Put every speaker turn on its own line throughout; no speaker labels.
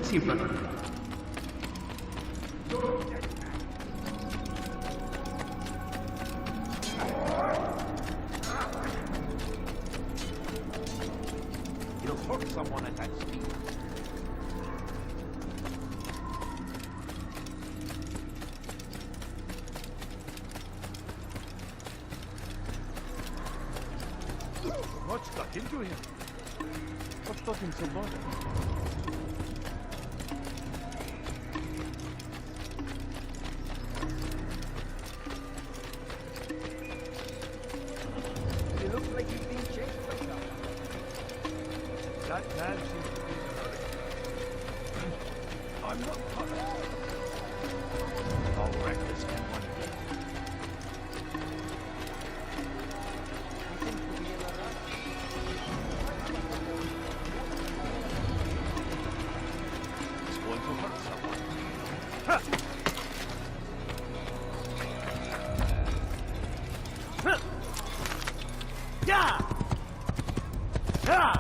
See you, brother.
You'll hurt someone at that speed. What's got into him? What's got him so bothered?
He looks like he's being chased by someone.
That man seems to be in a hurry. I'm not coming. How reckless can one be?
He seems to be in a rush.
He's going to hurt someone.
Yeah! Yeah!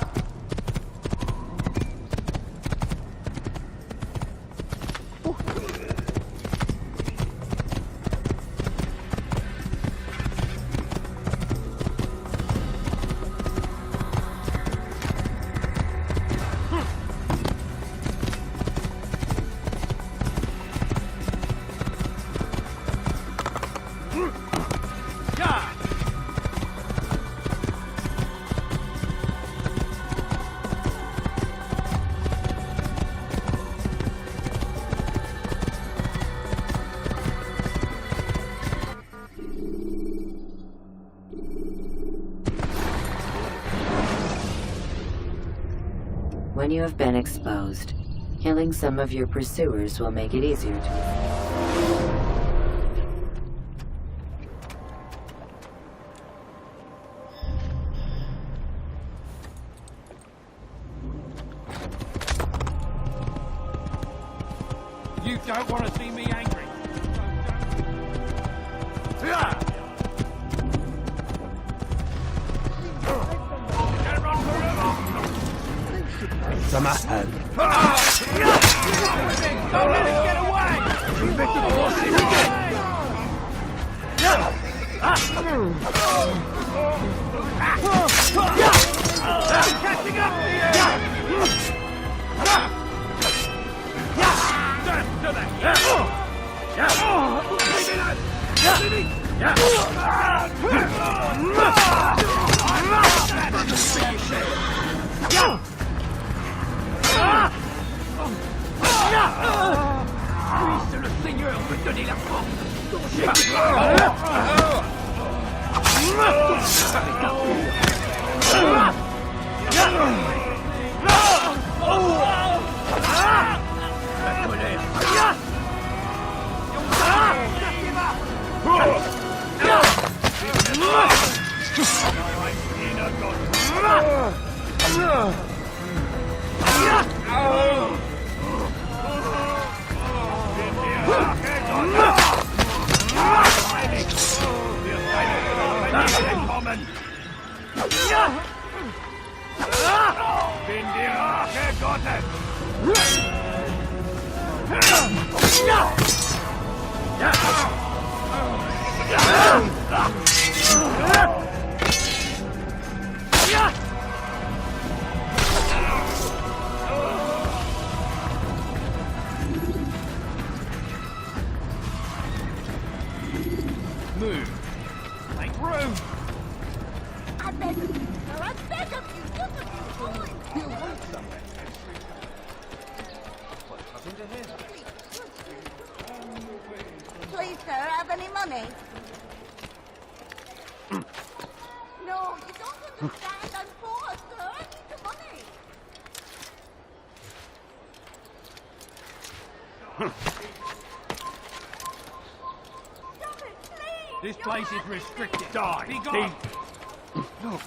When you have been exposed, killing some of your pursuers will make it easier to escape.
You don't want to see me angry.
Samahan.
Don't let him get away! Catching up to you! To that! Sur le Seigneur veut donner la force. La colère. Bin die Rache Gottes! Move. Make room.
I beg of you, sir, I beg of you, what are you doing?
He'll want something. What happened to him?
Please, sir, have any money? No, you don't understand. I'm poor, sir. I need the money. Stop it, please!
This
You're
place is
hurting me.
restricted. Die. Be gone.
Look,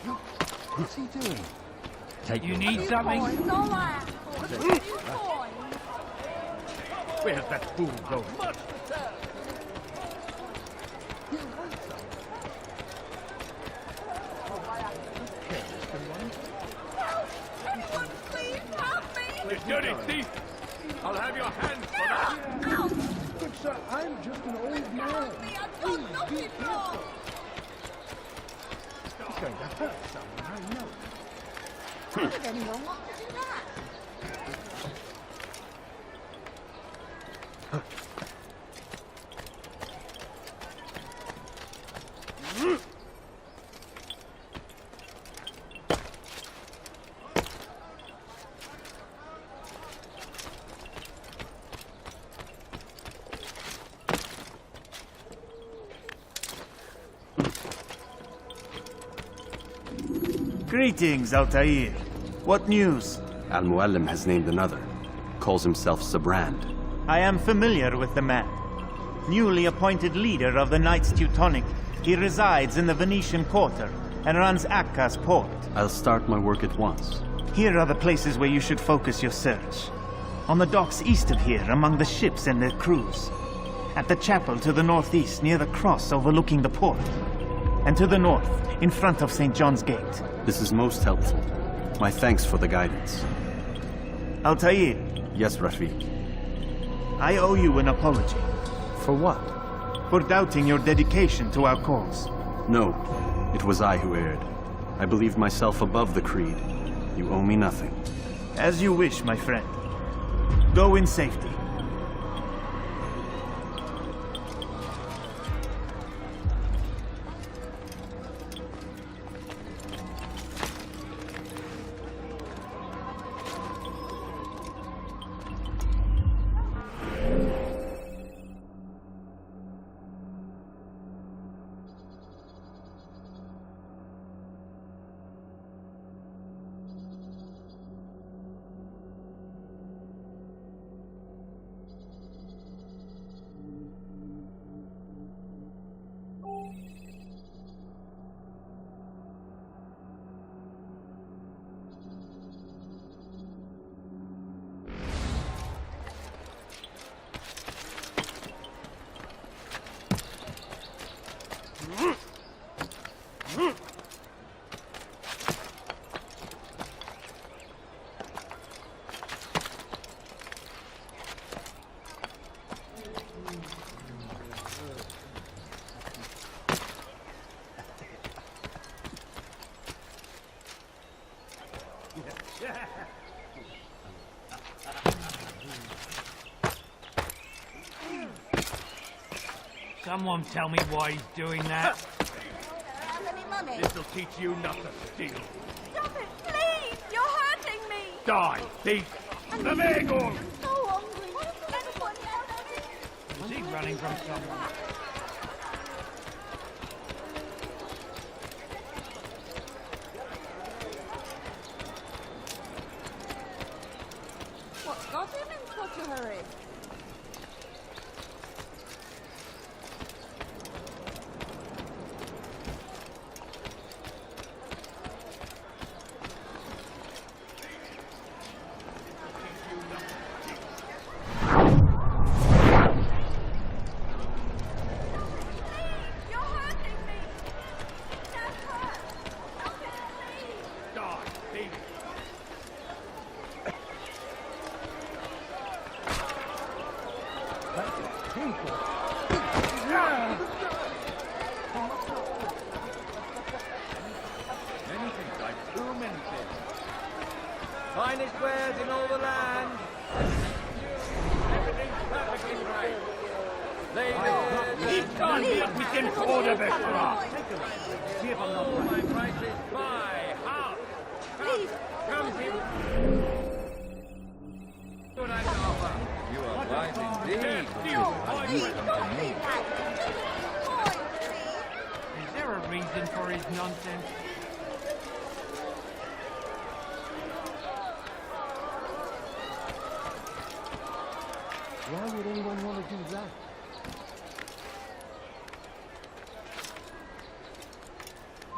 what's he doing?
Take you need
Few
something?
coins, all I ask for is a few coins.
Where's that fool going?
Much better. Help! Anyone, please help me!
You dirty thief! I'll have your hands for that.
Ow!
Good sir, I'm just an old man.
Help me! I've got nothing wrong!
It's going to hurt someone, I know.
How would anyone want to do that?
Greetings, Altair. What news?
Mualim has named another. Calls himself Sabrand.
I am familiar with the man. Newly appointed leader of the Knights Teutonic, he resides in the Venetian Quarter and runs Akka's port.
I'll start my work at once.
Here are the places where you should focus your search. On the docks east of here, among the ships and their crews. At the chapel to the northeast, near the cross overlooking the port. And to the north, in front of St. John's Gate.
This is most helpful. My thanks for the guidance.
Altair,
Yes, Rafiq.
I owe you an apology
For what?
for doubting your dedication to our cause.
No, it was I who erred. I believed myself above the creed. You owe me nothing.
As you wish, my friend. Go in safety.
Someone tell me why he's doing that.
Have any money?
This'll teach you not to steal.
Stop it, please! You're hurting me!
Die, thief! The Vegor!
I'm so hungry. Anyone else?
Was he running from someone?
What's got him in such a hurry? You're hurting me! That hurts! Stop it, please!
Die, thief! Many things, like too many things. Finest wares in all the land. Everything's perfectly right. Ladies, can't be a weekend order better. See if I'm not right. My price is buy, house.
Please,
Come here. What I can offer. You are right indeed.
please, don't be that! Boy, please!
Is there a reason for his nonsense?
Why would anyone want to do that?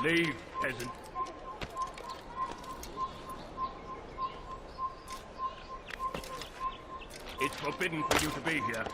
Leave, peasant. It's forbidden for you to be here.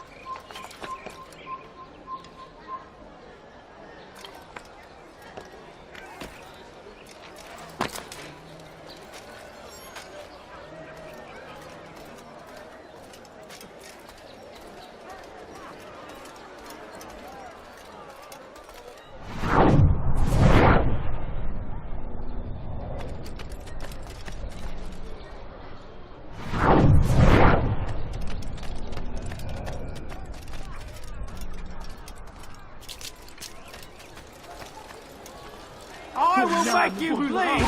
beg you, please!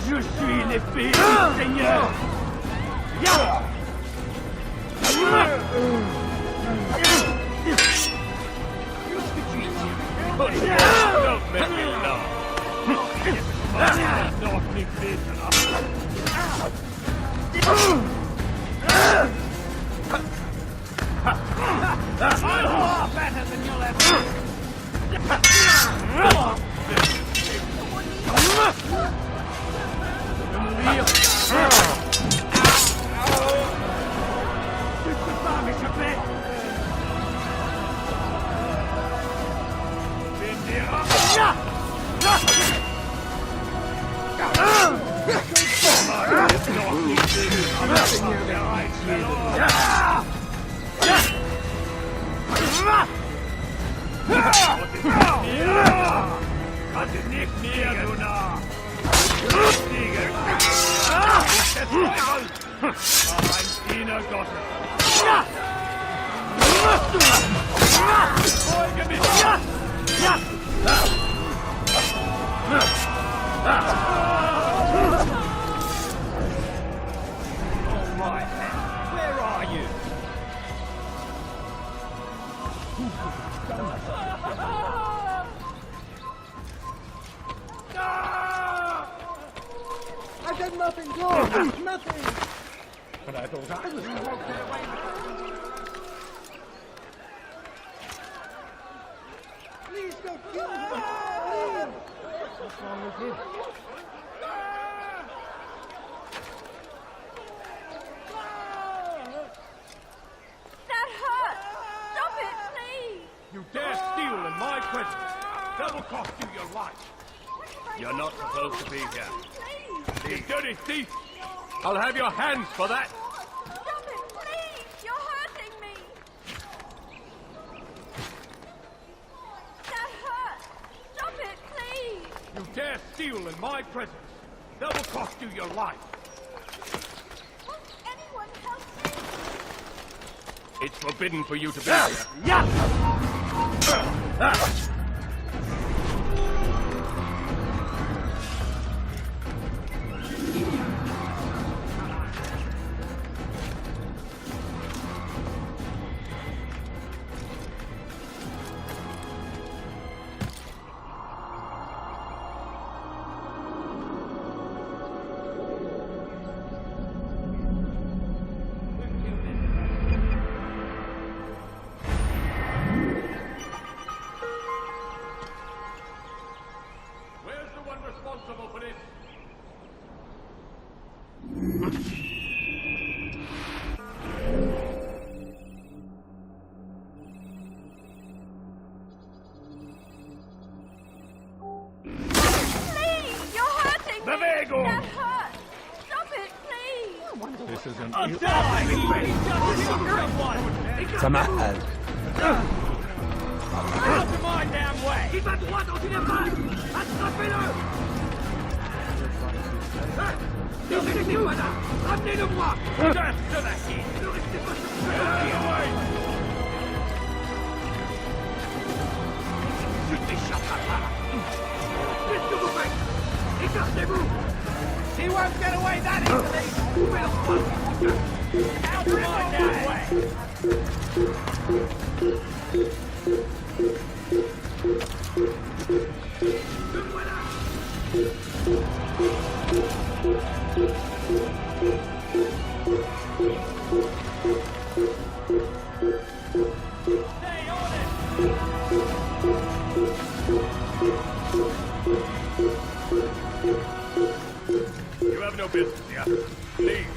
Je suis l'épée du Seigneur! Don't make me laugh! Not me better than you'll ever Where are you?
I did nothing wrong! Nothing! But I thought I was Please don't kill me! Please! What's wrong with him?
That hurt! Stop it, please!
You dare steal in my presence! That will cost you your life! You're not supposed to be here.
Please!
You dirty thief! I'll have your hands for that!
Stop it, please! You're hurting me! That hurt! Stop it, please!
You dare steal in my presence! That will cost you your life!
Won't anyone help me?
It's forbidden for you to be here. Where's the one responsible for this?
Please! You're hurting me!
Bevego!
That hurt! Stop it, please!
This isn't
I'll die!
تمهل
Out of my damn way! Il va droit dans une impasse! Attrapez-le! Laissez-les, voilà! Ramenez-le-moi! Death to the heat! Ne restez pas sur place! Tu t'échapperas pas! Qu'est-ce que vous faites? Écartez-vous! He won't get away that easily! Well, out of my damn way! Stay on it! You have no business here. Leave.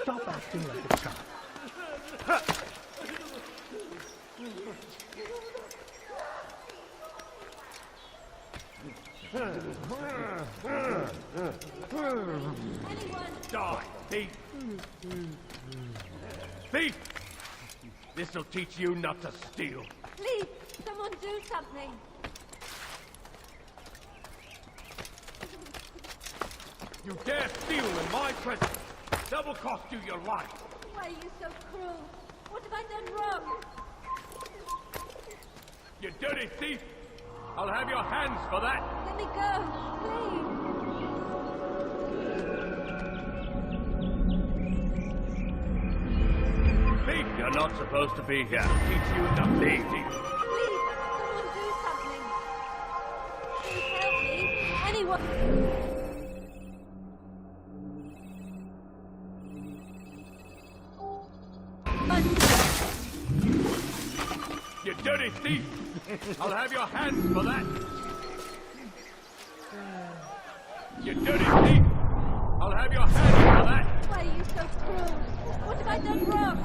Stop acting like a child.
Die, thief! Thief! This'll teach you not to steal.
Please, someone do something.
You dare steal in my presence! That will cost you your life!
Why are you so cruel? What have I done wrong?
You dirty thief! I'll have your hands for that!
Let me go, please.
Thief! You're not supposed to be here. I'll teach you not to steal.
Please, someone do something. Please help me. Anyone.
You dirty thief! I'll have your hands for that! You dirty thief! I'll have your hands for that!
Why are you so cruel? What have I done wrong?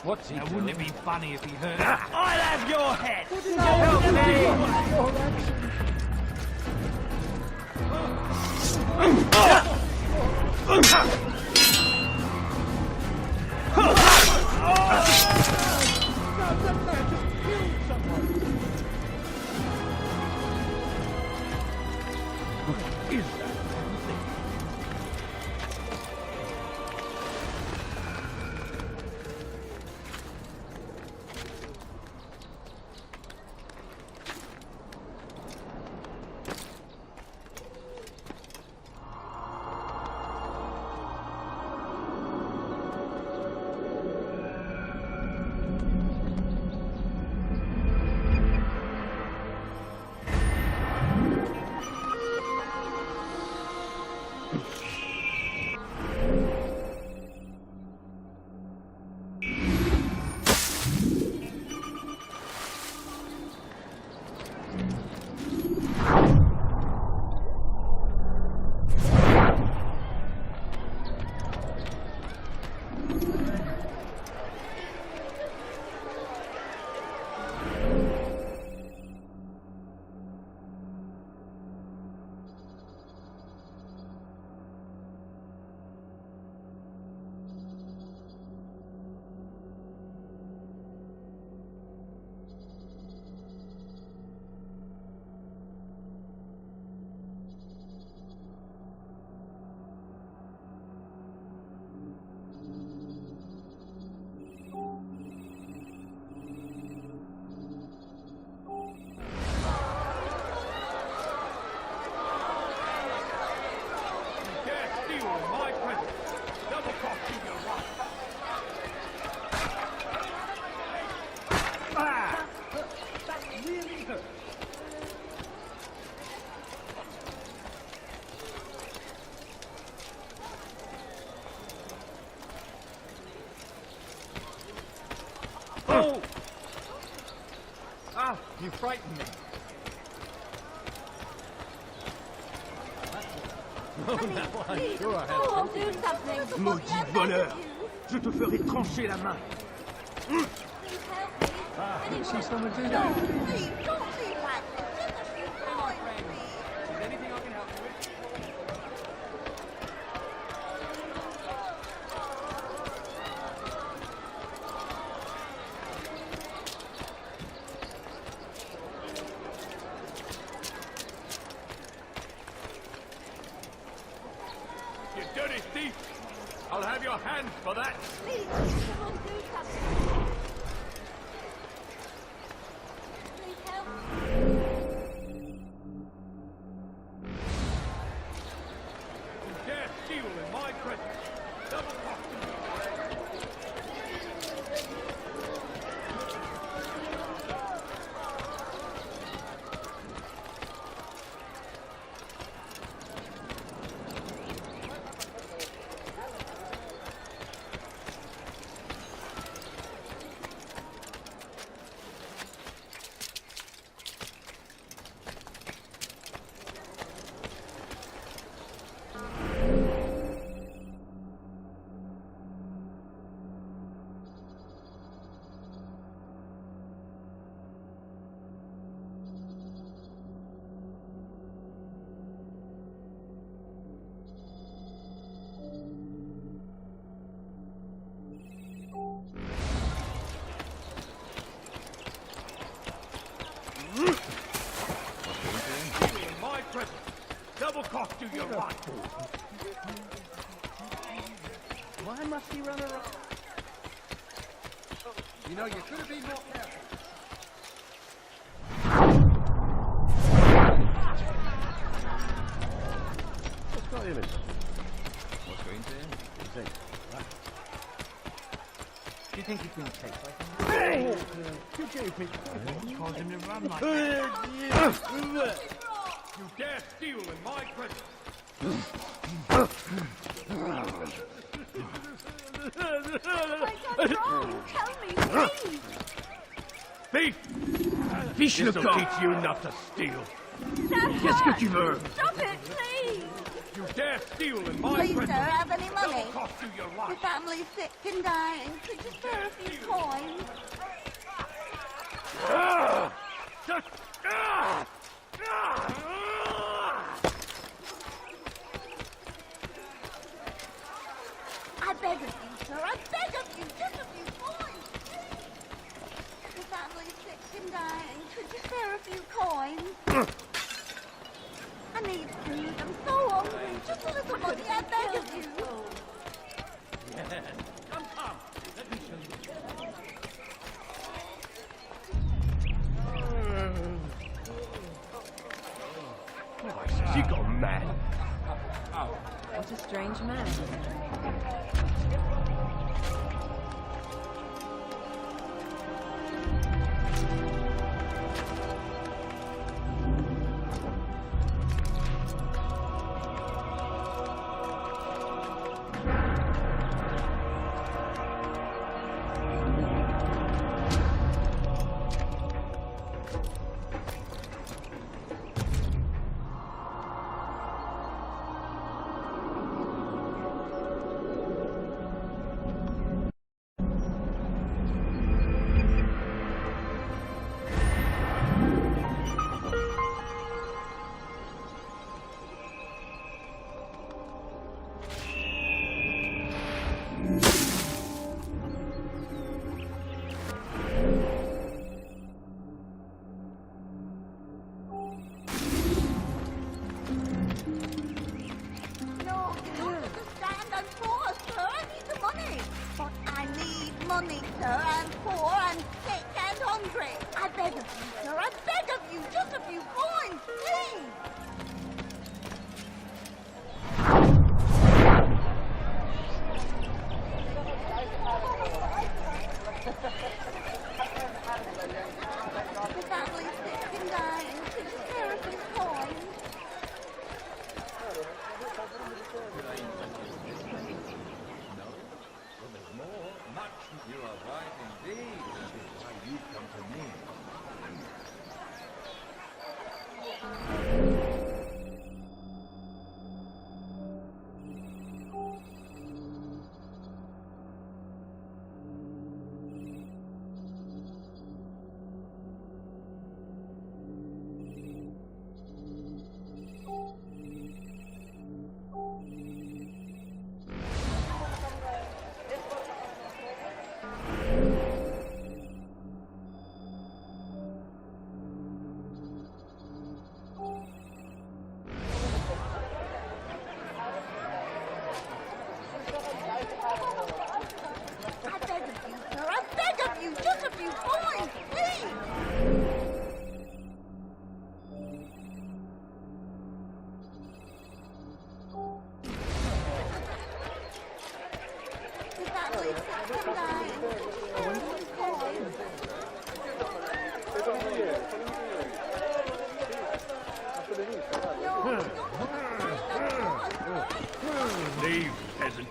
What's he doing?
Wouldn't it be funny if he heard
I'll have your head! Oh! Ah, you frightened me. Oh, now I'm sure I have.
Someone do something.
Maudit voleur! Je te ferai trancher la main!
Please help me.
You see someone do
No,
that?
please, don't be like this. Come on, please.
Is there anything I can help you with?
dirty thief! I'll have your hands for that!
Please, someone do something. Please help.
You dare steal in my presence! Double costume! Double cost you your life!
Why must he run around?
You know, you could have been more careful.
What's got him in?
What's going to end?
Do you think he's been chased? Hey! Could you think?
Caused him to run like that.
You dare steal in my presence!
What's wrong? Tell me, please.
Thief! This'll teach you not to steal!
Yes, good you Stop it, please.
You dare steal in my
Please, sir,
presence!
have any money?
That'll cost you your
The
life!
family's sick and dying. Could you spare a few coins? I beg of you, sir. I beg of you. Just a few coins. The family's sick and dying. Could you spare a few coins? I need food. I'm so hungry. Just a little money. I beg of you.
Come! Let me show you. Has he gone mad?
What a strange man.
money, sir. I'm poor, I'm sick and hungry. I beg of you, sir. I beg of you. Just a few coins, please. The family's sick and dying. Could you spare a few coins?
You are right indeed. That is why you come to me.
Leave, peasant.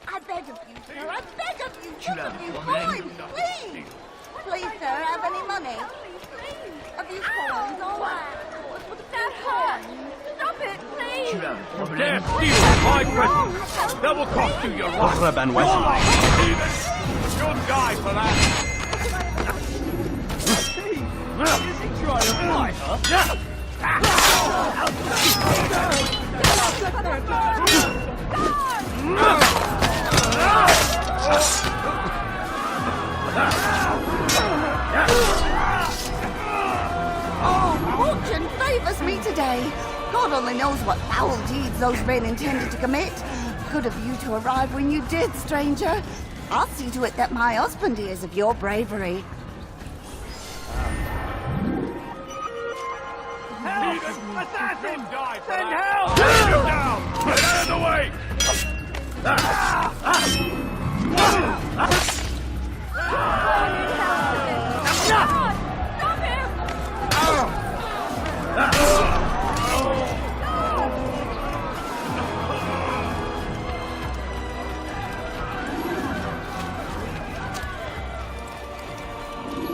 I beg of you, sir. I beg of you. Just a few coins, please. Please, sir, have any money? A few coins, all right. What a few coins. Stop it, please.
Dare steal my presents! Double cost you your right!
أهرب عن
Your
وجهي.
life, Stephen! You'll die for that! Is he trying to fight, huh?
Fortune favours me today. God only knows what foul deeds those men intended to commit. Good of you to arrive when you did, stranger. I'll see to it that my husband hears of your bravery.
Help! Assassin! Die for Send help! Take him down! Get out of the way!
Stop him!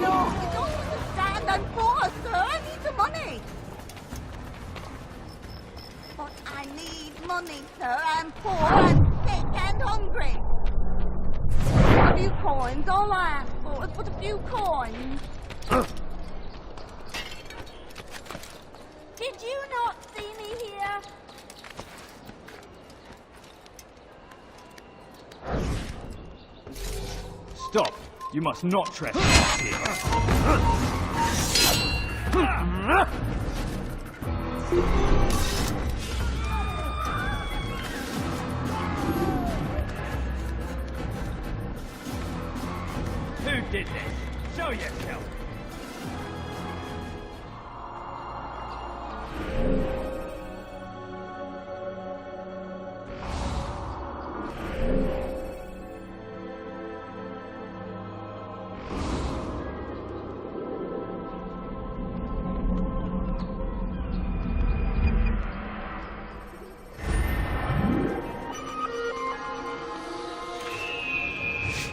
No, you don't understand. I'm poor, sir. I need the money. But I need money, sir. I'm poor, I'm sick and hungry. A few coins, all I ask for is but a few coins. Did you not see me here?
Stop! You must not trespass here. Who did this? Show yourself!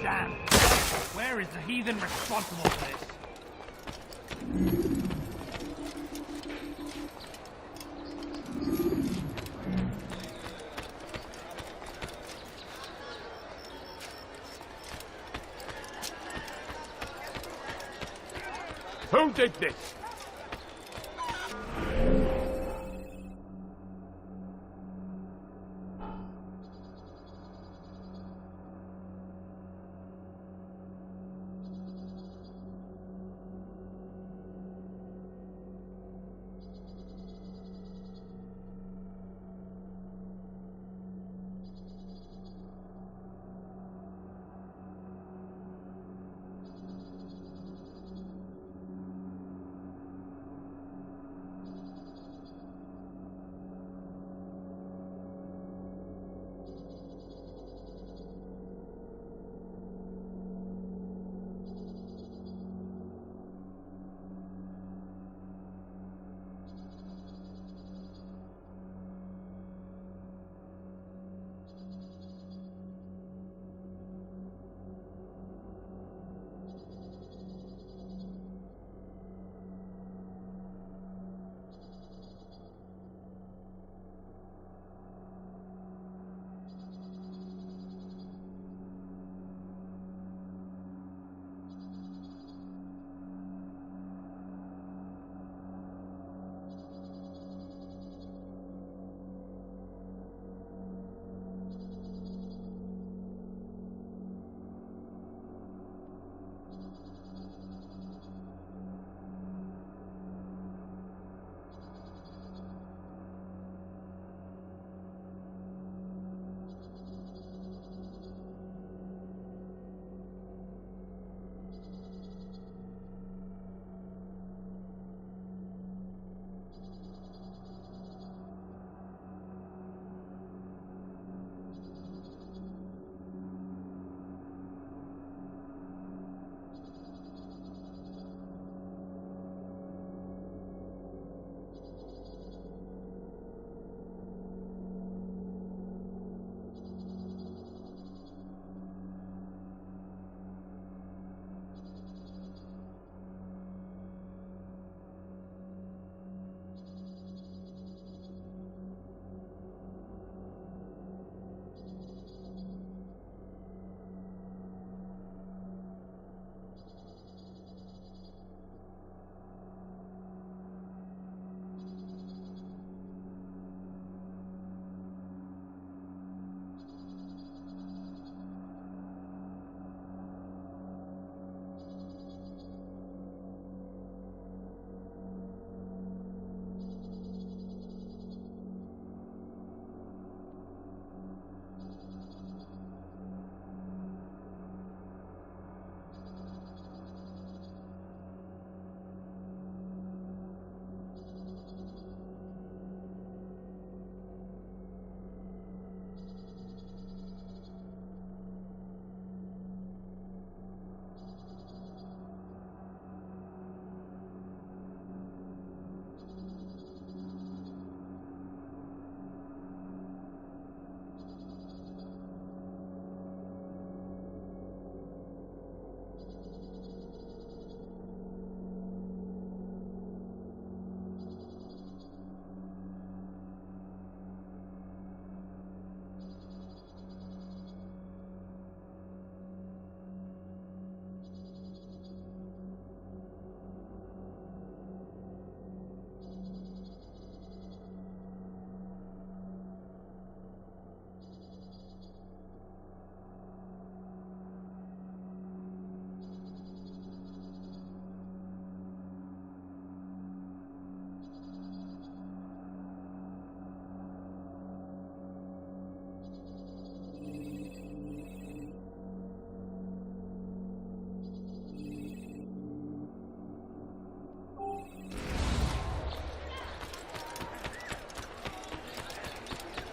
Damn! Where is the heathen responsible for this? Who did this?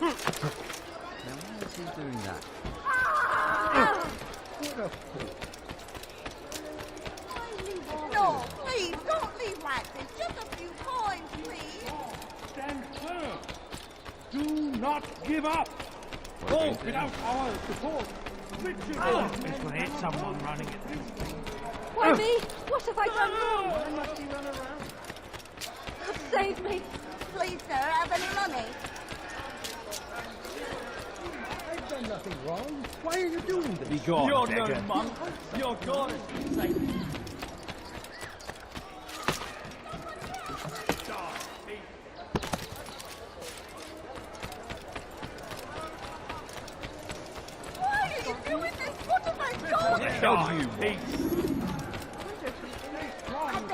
why is he doing that?
No, please, don't leave like this. Just a few coins, please.
Stand firm. Do not give up. Oh, without our support, Richard
It's going to hit someone running it.
Why me? What have I done wrong?
Why must he run around?
Save me.
Please, sir, have any money?
I've done nothing wrong. Why are you doing this?
Be gone,
You're
beggar.
no monk. You're God.
Why are you doing this? What have I done?
Don't you, peace.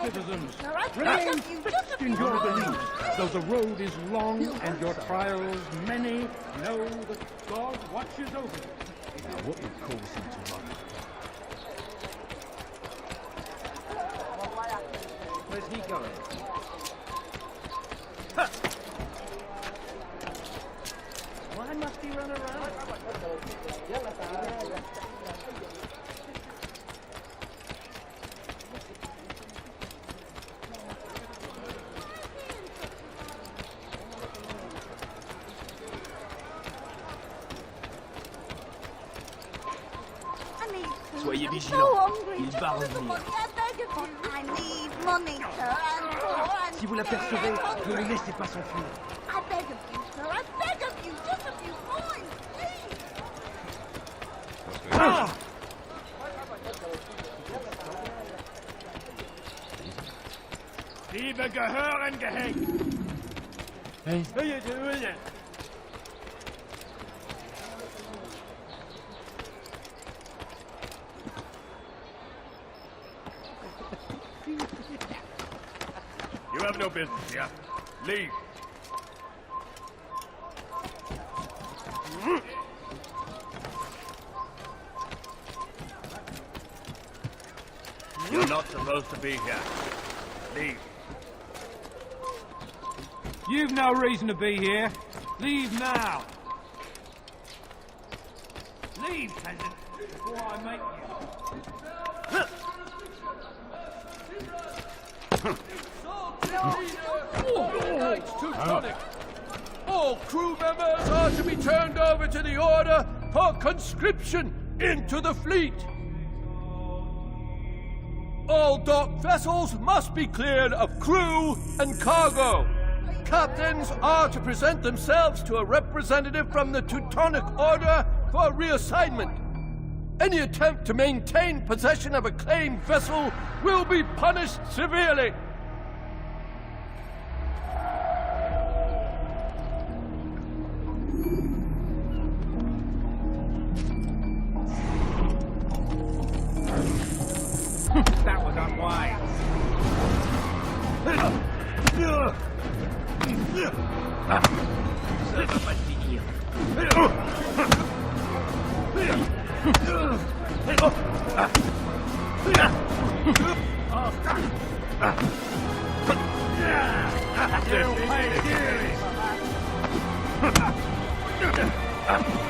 Citizens,
Sir, I
remain
beg of you, just a
fixed in
few
your
coins.
beliefs. Though the road is long and your trials many, know that God watches over you. Now, what would cause him to run?
Where's he going?
Why must he run around?
I need food.
Soyez
I'm
vigilants.
so hungry.
Il
Just
va
a little
revenir.
money, I beg of you. I need money, sir. I'm poor and
Si vous l'apercevez,
very
ne
hungry.
le laissez pas s'enfuir.
I beg of you, sir. I beg of you. Just a few coins, please.
Liebe gehören gehängt. Hey, what are you doing it? You have no business here. Leave. You're not supposed to be here. Leave.
You've no reason to be here. Leave now. Leave, peasant, before I make you.
It's Teutonic. All crew members are to be turned over to the Order for conscription into the fleet. All docked vessels must be cleared of crew and cargo. Captains are to present themselves to a representative from the Teutonic Order for reassignment. Any attempt to maintain possession of a claimed vessel will be punished severely.
That was unwise. Ça va pas finir.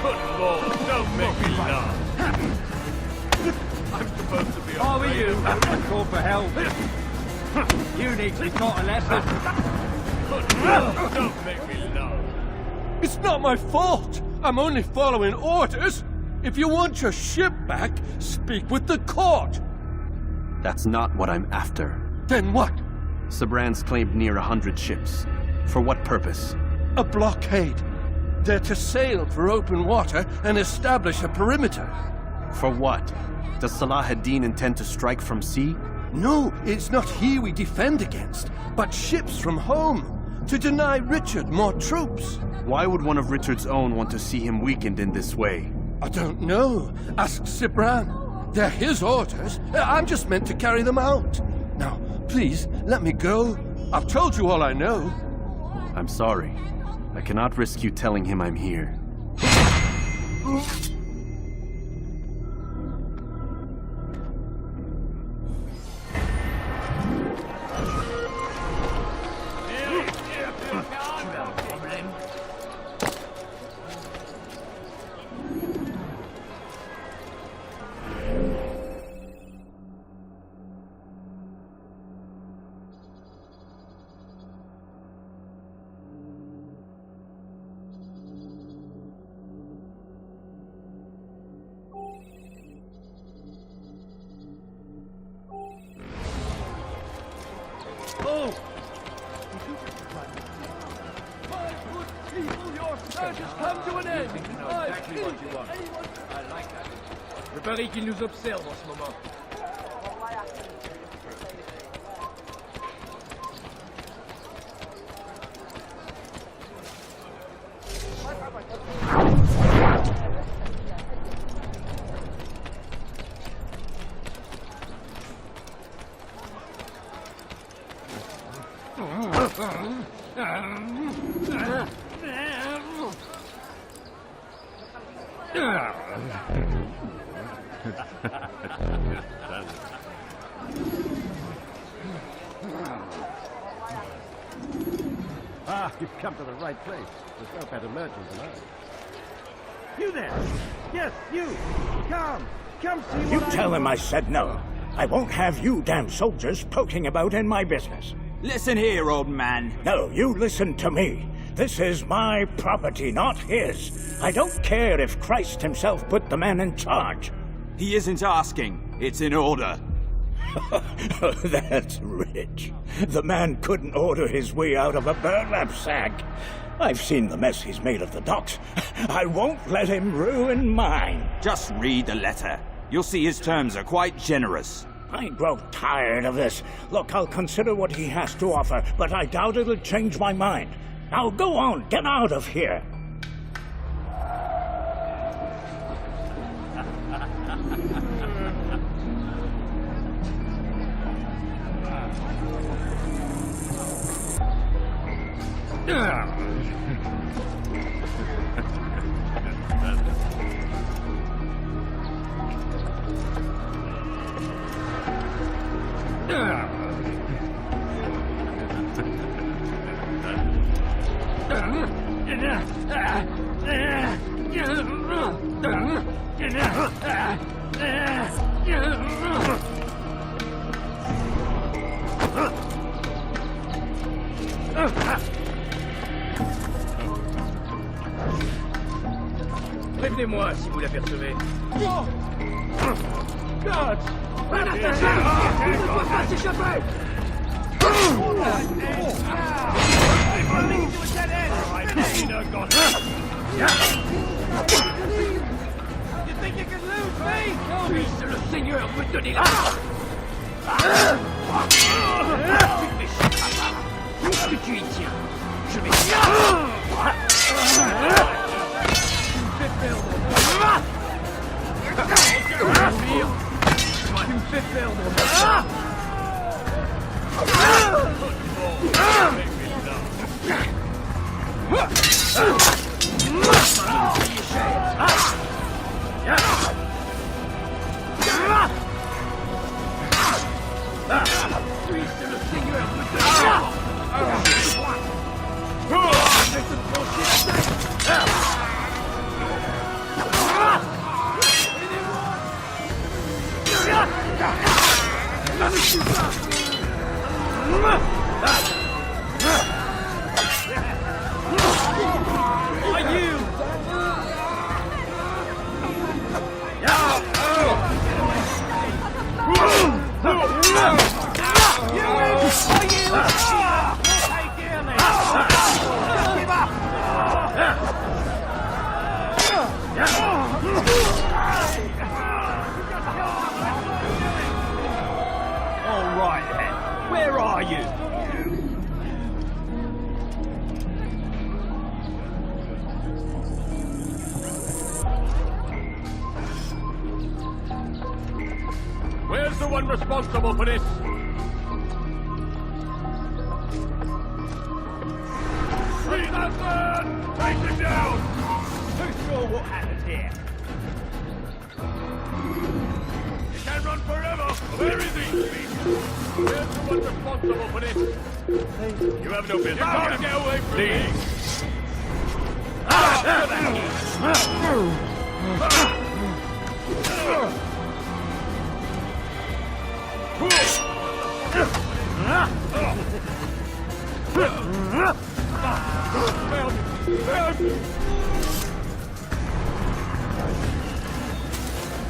Good Lord, don't make me laugh. I'm supposed to be
Oh,
afraid.
you? Call for help. You need to be taught a lesson.
Good Lord, don't make me laugh.
It's not my fault. I'm only following orders. If you want your ship back, speak with the court.
That's not what I'm after.
Then what?
Sabrand's claimed near 100 ships. For what purpose?
A blockade. They're to sail for open water and establish a perimeter.
For what? Does Salah ad-Din intend to strike from sea?
No, it's not he we defend against, but ships from home, to deny Richard more troops.
Why would one of Richard's own want to see him weakened in this way?
I don't know. Ask Sibran. They're his orders. I'm just meant to carry them out. Now, please, let me go. I've told you all I know.
I'm sorry. I cannot risk you telling him I'm here.
Your search has come to an end.
Exactly what you want. I like that. Je parie qu'il nous observe en ce moment.
Ah, you've come to the right place. There's no better merchant than I. You there! Yes, you! Come! Come see what
You tell him I said no. I won't have you damn soldiers poking about in my business.
Listen here, old man.
No, you listen to me. This is my property, not his. I don't care if Christ himself put the man in charge.
He isn't asking. It's in order.
That's rich. The man couldn't order his way out of a burlap sack. I've seen the mess he's made of the docks. I won't let him ruin mine.
Just read the letter. You'll see his terms are quite generous.
I grow tired of this. Look, I'll consider what he has to offer, but I doubt it'll change my mind. Now go on, get out of here.
Prévenez-moi si vous l'apercevez.
God!
Un attaché! Il ne peut pas s'échapper! You think you can lose me? Puisse le Seigneur me donner la Puisque tu y tiens, je vais... Tu me fais perdre. Tu me fais perdre. Puisse le Seigneur me
All right, then. Where are you?
Where's the one responsible for this? Free that man! Take him down!
Who's sure what happened here?
He can run forever! Where is he? Where's the one responsible for this? You have no business. You can't get away from me!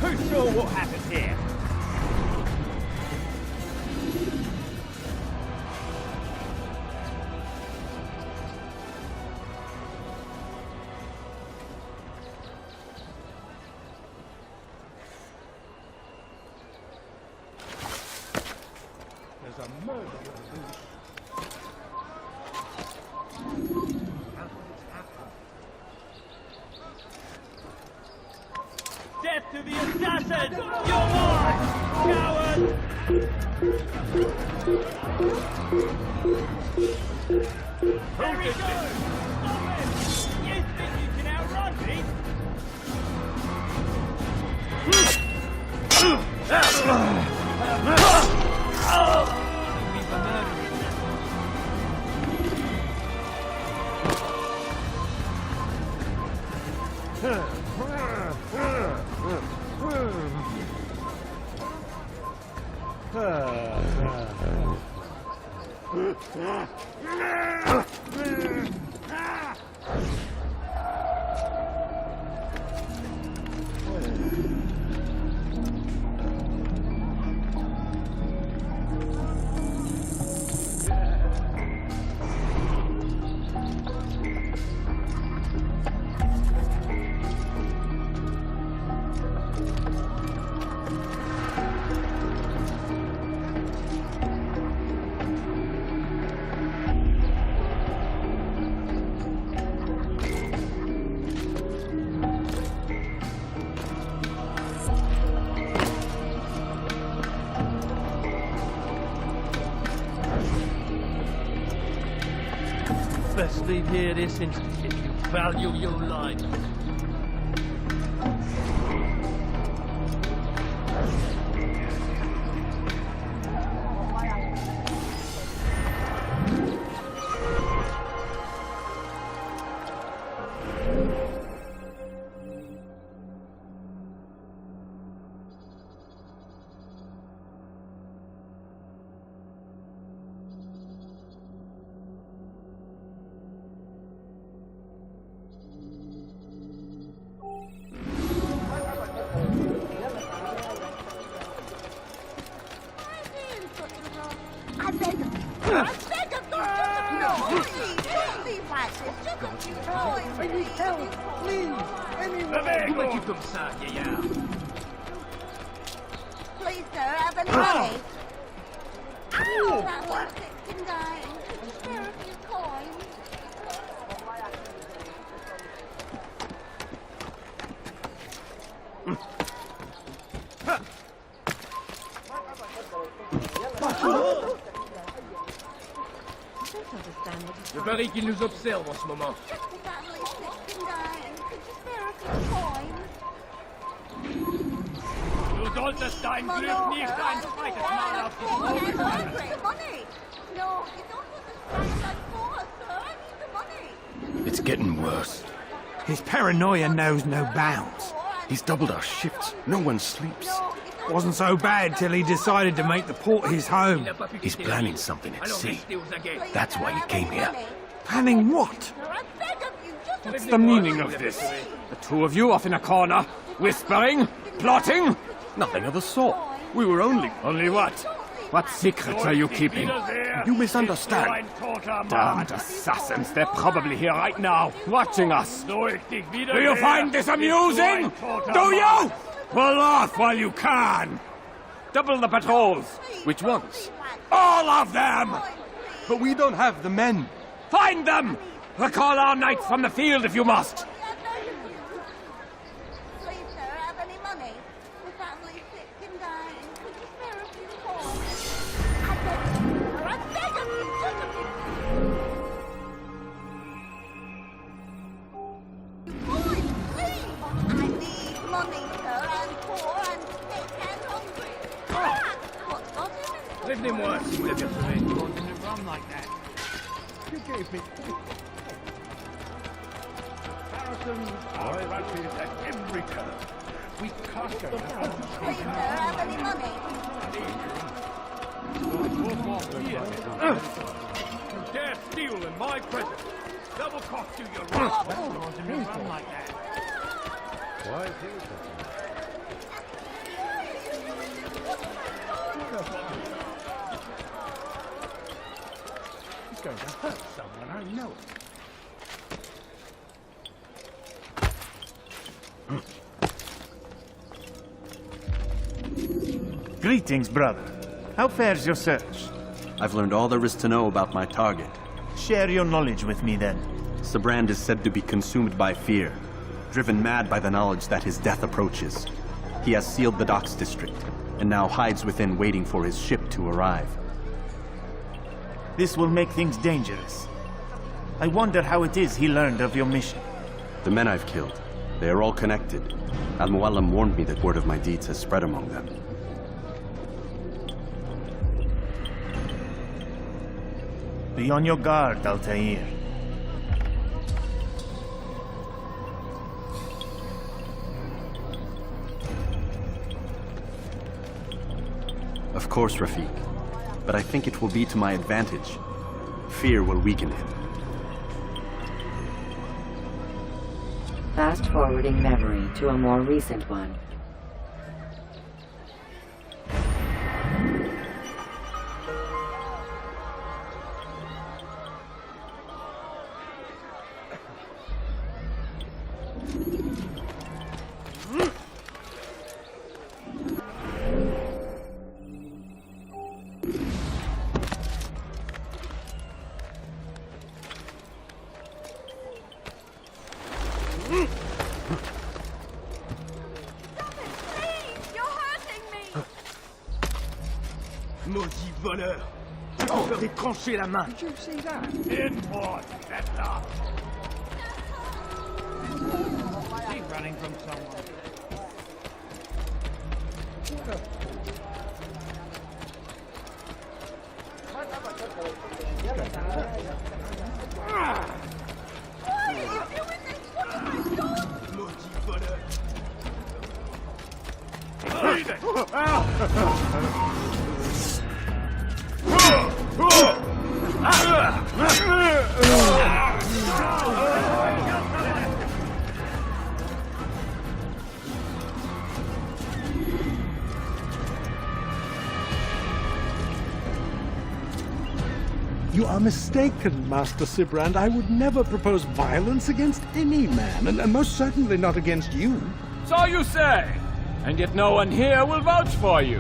Who's sure what happened here? then! You're mine! Coward! There he goes! Stop him! You think you can outrun me? Best leave here this instant if you value your life.
I beg of you, just don't leave like this. Just a few coins. I need help, please.
Who let you come side you out?
Please, sir, have any money? Oh, that one's sick and dying. Could you spare a few coins?
Le baril qui nous observe en ce moment.
Just the family's sick and dying. Could you spare a few coins?
Du solltest dein Glück nicht ein zweites Mal auf die
Money! No, you don't understand that for us, sir. I need the money.
It's getting worse. His paranoia knows no bounds. He's doubled our shifts. No one sleeps.
Wasn't so bad till he decided to make the port his home.
He's planning something at sea. That's why he came here.
Planning what? What's the meaning of this? The two of you off in a corner, whispering, plotting?
Nothing of the sort. We were only...
Only what? What secrets are you keeping?
You misunderstand.
Damned assassins, they're probably here right now, watching us. Do you find this amusing? Do you? Pull off while you can. Double the patrols.
Which ones?
All of them!
But we don't have the men.
Find them! Recall our knights from the field if you must.
Please, sir, have any money? The family's sick and dying. Could you spare a few coins? I beg of you, just a few coins, please. I need money, sir. I'm poor and sick and hungry. What got him?
Prévenez-moi si vous l'apercevez.
You want him to run like that? You gave me... Saracens are rapid at every turn. We can't go down.
Please, sir, have any money?
You dare steal in my presence. Double cost you your right.
You want him to run like that?
Why is he
He's going to hurt someone, I know it.
Greetings, brother. How fares your search?
I've learned all there is to know about my target.
Share your knowledge with me, then.
Sabrand is said to be consumed by fear, driven mad by the knowledge that his death approaches. He has sealed the docks district, and now hides within waiting for his ship to arrive.
This will make things dangerous. I wonder how it is he learned of your mission.
The men I've killed, they are all connected. Al-Mualim warned me that word of my deeds has spread among them.
Be on your guard, Altair.
Of course, Rafiq. But I think it will be to my advantage. Fear will weaken him.
Fast-forwarding memory to a more recent one.
Maudit voleur! Je te ferai trancher la main!
Did you see that?
Inboard, Vettler!
He's running from someone.
Maudit voleur!
You are mistaken, Master Sibrand. I would never propose violence against any man, and most certainly not against you.
So you say, and yet no one here will vouch for you.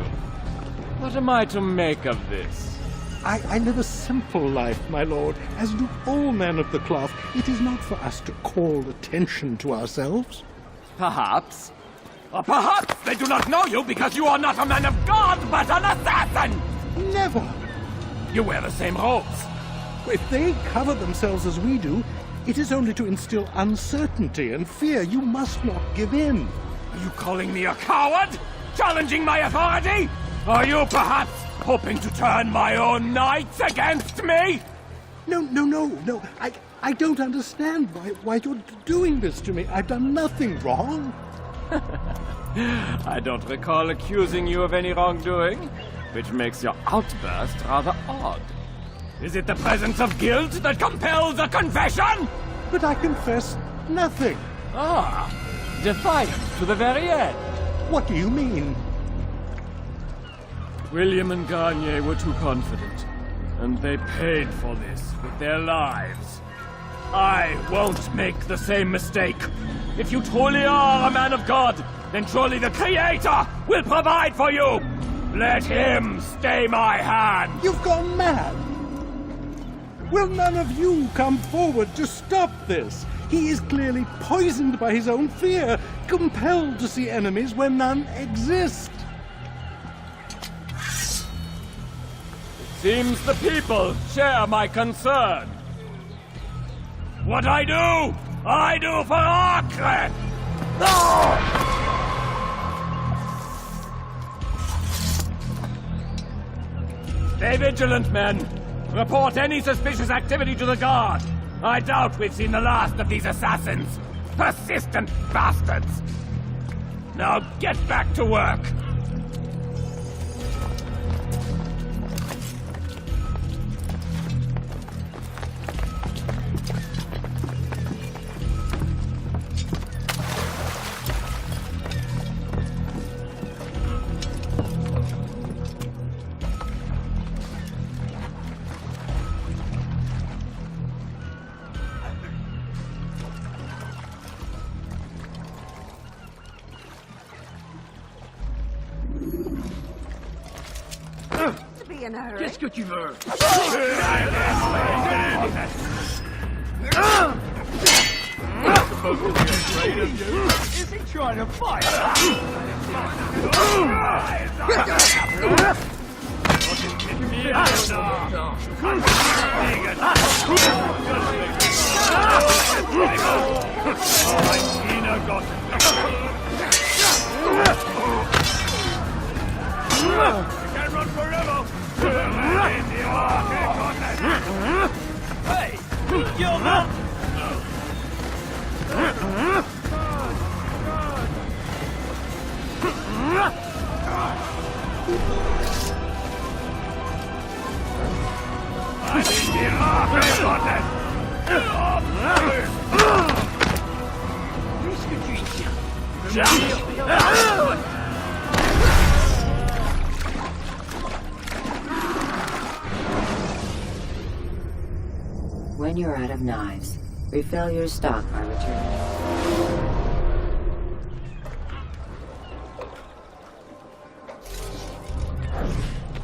What am I to make of this?
I live a simple life, my lord, as do all men of the cloth. It is not for us to call attention to ourselves.
Perhaps. Or perhaps they do not know you because you are not a man of God, but an assassin!
Never!
You wear the same robes.
If they cover themselves as we do, it is only to instill uncertainty and fear. You must not give in.
Are you calling me a coward? Challenging my authority? Are you perhaps hoping to turn my own knights against me?
No. I don't understand why you're doing this to me. I've done nothing wrong.
I don't recall accusing you of any wrongdoing, which makes your outburst rather odd. Is it the presence of guilt that compels a confession?
But I confess nothing.
Ah, defiant to the very end.
What do you mean?
William and Garnier were too confident, and they paid for this with their lives. I won't make the same mistake. If you truly are a man of God, then surely the Creator will provide for you. Let him stay my hand.
You've gone mad. Will none of you come forward to stop this? He is clearly poisoned by his own fear, compelled to see enemies where none exist.
Seems the people share my concern. What I do for Acre! Stay vigilant, men. Report any suspicious activity to the guard. I doubt we've seen the last of these assassins. Persistent bastards. Now get back to work.
Qu'est-ce que tu veux? Is it trying to fight?
Can't run forever!
Hey! You're not... Qu'est-ce que tu y tiens?
When you're out of knives, refill your stock by returning.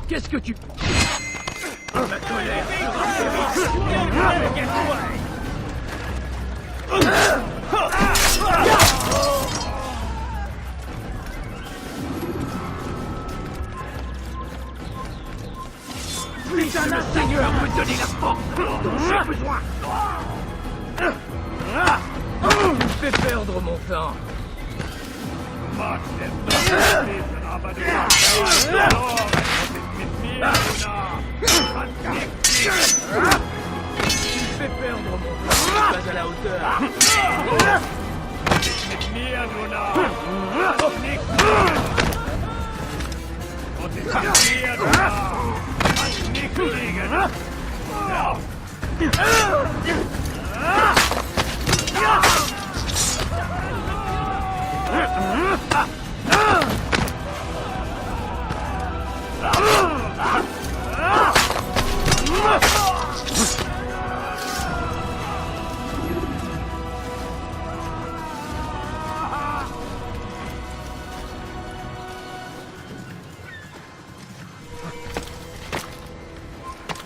Qu'est-ce que tu... Ma colère Putain, le Seigneur me donner la force dont j'ai besoin. Tu me fais perdre mon temps. Tu me fais perdre mon temps. Je suis pas à la hauteur.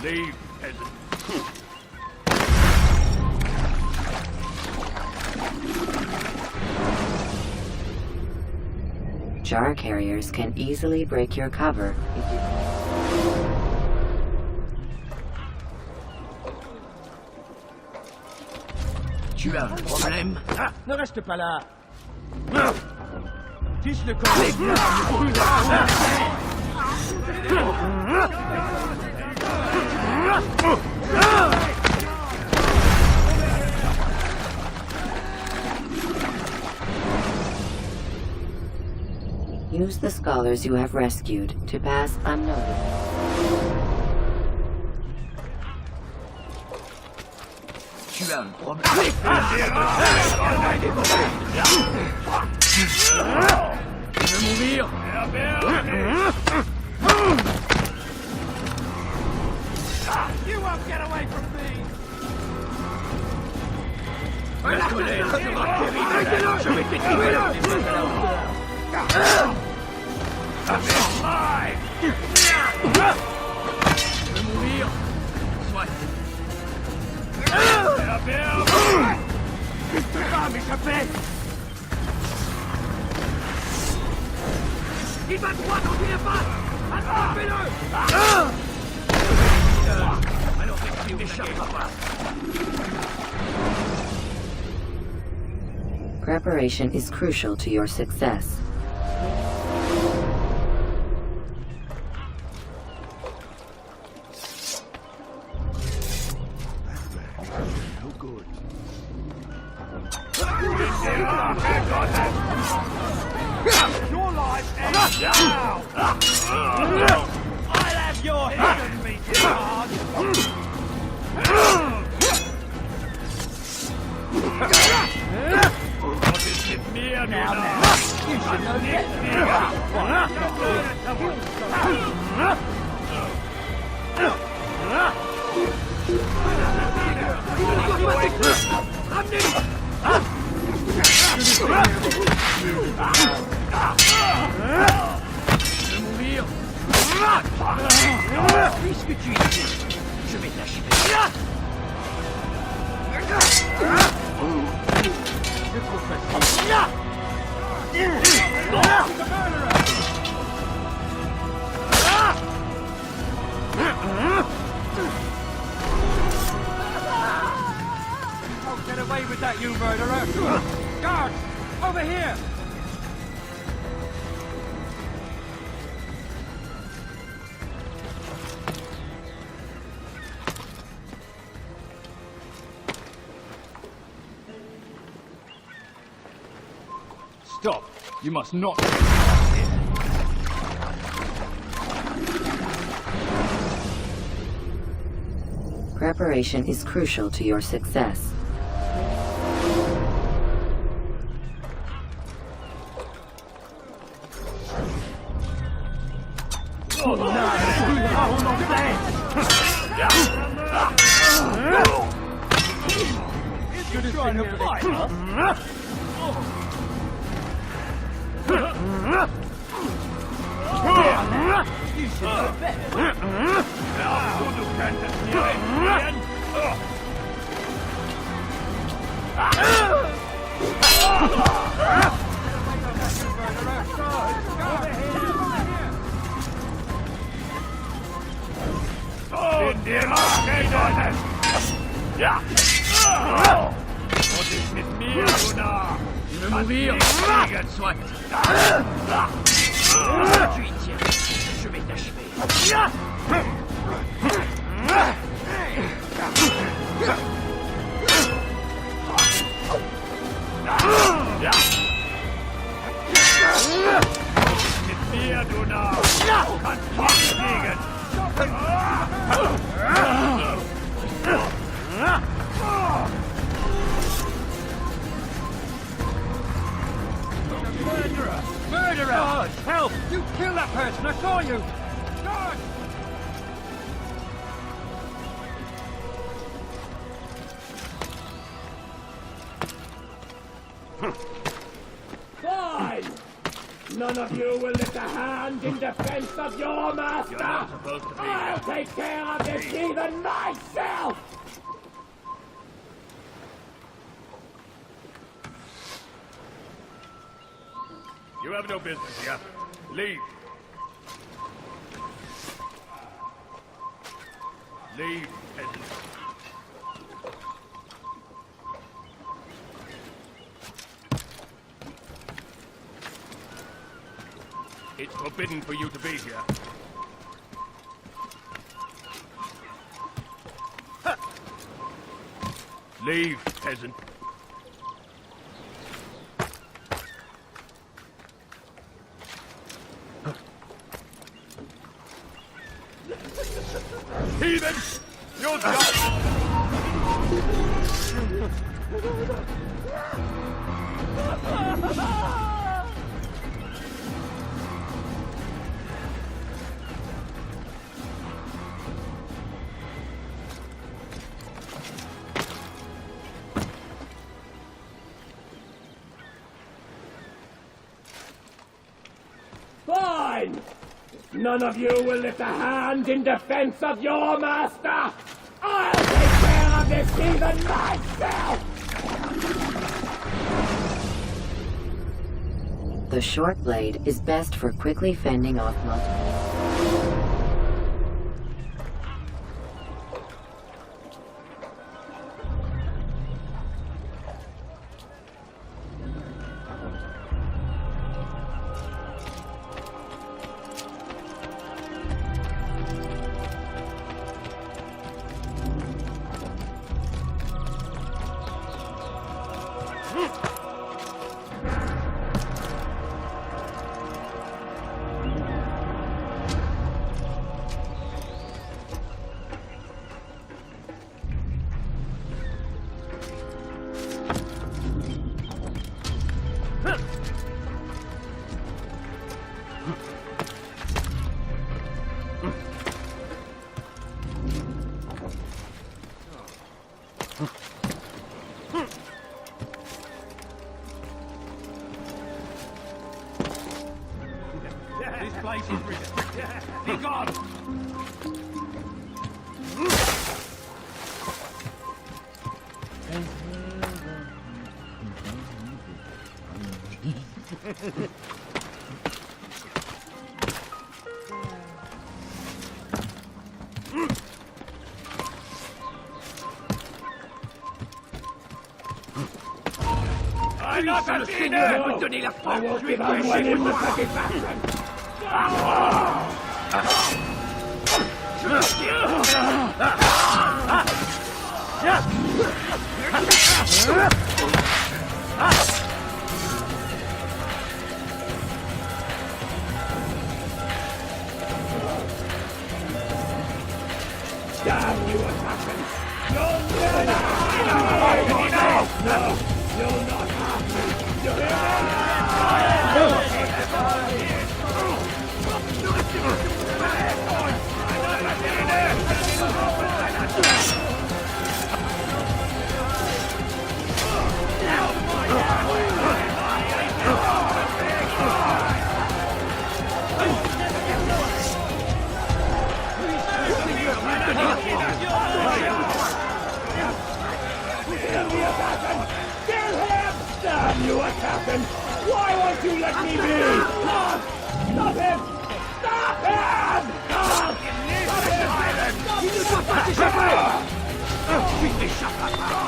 Leave, peasant.
Jar carriers can easily break your cover if you...
Tu as un problème? Ah, ne reste pas là. Tisse le corps des
Use the scholars you have rescued to pass unnoticed.
Tu as un problème. Tu veux mourir? You won't get away from me! La colère sera terrible! Je vais t'étriper là! Tu es à la hauteur! Tu veux mourir? Soit! Tu vas m'échapper! Il va droit dans une face! Attrapez-le! Alors tu n'échapperas pas!
Preparation is crucial to your success.
No good. Your life ends now! I'll have your head and meat hard! Now, you should know this. Mourir. Puisque tu es ici, je vais t'achever. C'est trop facile. away with that, you murderer! Guards! Over here!
Stop! You must not...
Preparation is crucial to your success.
Was ist mit mir, du Narr? An mir gezeugt. Schon wieder schwer. Mit mir, du Narr. Kannst mich fliegen.
Murderer! Murderer! God, help! You killed that person! I saw you! God!
Fine! None of you will lift a hand in defense of your master!
You're not supposed to be
I'll take care of this even myself!
You have no business here. Leave. Leave, peasant. It's forbidden for you to be here. Leave, peasant. Heathen! You're done!
Fine! None of you will lift a hand in defense of your master! I'll take care of this even myself!
The short blade is best for quickly fending off multiple.
This place is rid. Be gone! le Seigneur peut donner la force. Je vais prêcher pour moi.
Damn you, assassin! You'll never No, you'll not have me! You Damn you, assassin! Why won't you let me be? Stop! Stop him! Stop him! Stop!
Il ne doit pas s'échapper! Il n'échappera pas!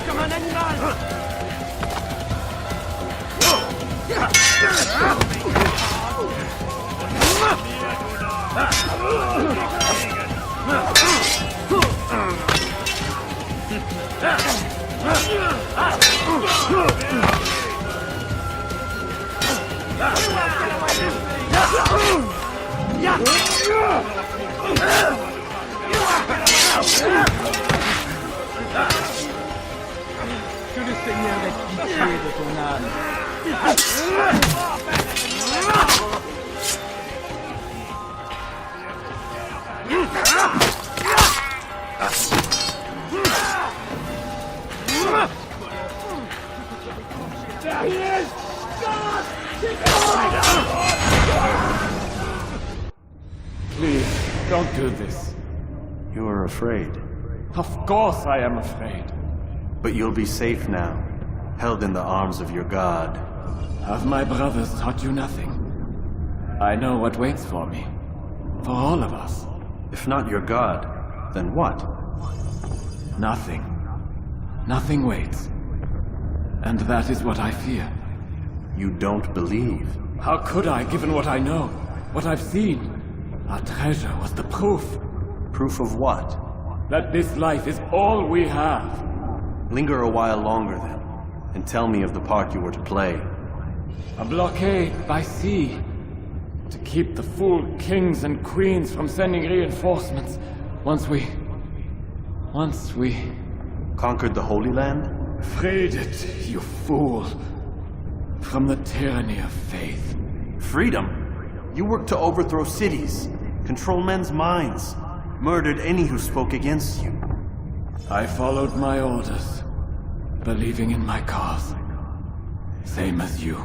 Comme un animal!
Que le Seigneur ait pitié de ton âme.
There he is! God!
Please, don't do this.
You are afraid.
Of course I am afraid.
But you'll be safe now, held in the arms of your god.
Have my brothers taught you nothing? I know what waits for me. For all of us.
If not your god, then what?
Nothing. Nothing waits. And that is what I fear.
You don't believe.
How could I, given what I know? What I've seen? Our treasure was the proof.
Proof of what?
That this life is all we have.
Linger a while longer then, and tell me of the part you were to play.
A blockade by sea. To keep the fool kings and queens from sending reinforcements. Once we...
Conquered the Holy Land?
Freed it, you fool. From the tyranny of faith.
Freedom? You worked to overthrow cities, control men's minds, murdered any who spoke against you.
I followed my orders, believing in my cause. Same as you.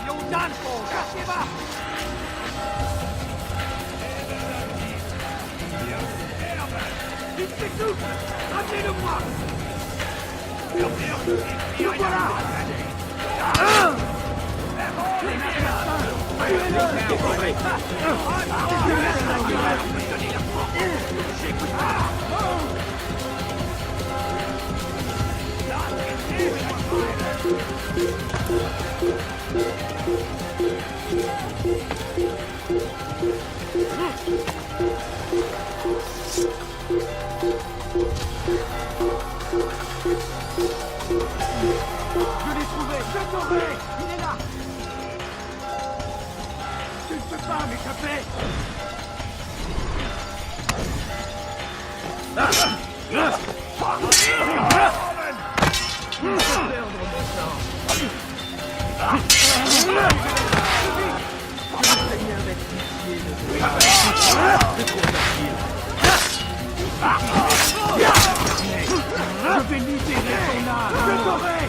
You're done for! Just give up! Vite les souffles! Ramenez-le-moi! You voilà! Je l'ai trouvé! Je l'ai trouvé! Il est là! Tu ne peux pas m'échapper! Je vais libérer ton âme! Je t'aurai!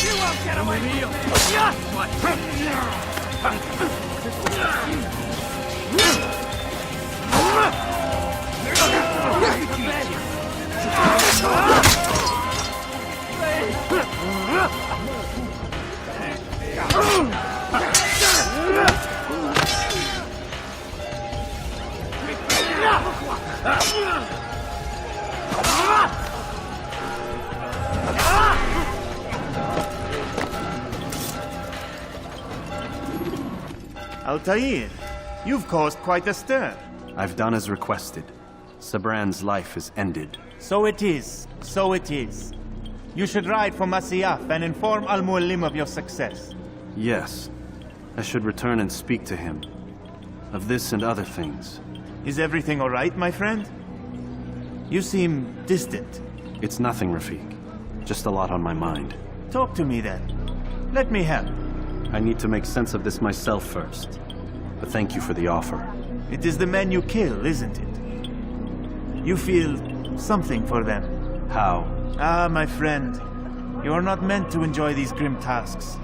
You won't get away from
Altair, you've caused quite a stir.
I've done as requested. Sabran's life is ended.
So it is. So it is. You should ride for Masyaf and inform Al-Mualim of your success.
Yes. I should return and speak to him. Of this and other things.
Is everything all right, my friend? You seem distant.
It's nothing, Rafik. Just a lot on my mind.
Talk to me then. Let me help.
I need to make sense of this myself first. But thank you for the offer.
It is the men you kill, isn't it? You feel something for them.
How?
Ah, my friend. You are not meant to enjoy these grim tasks.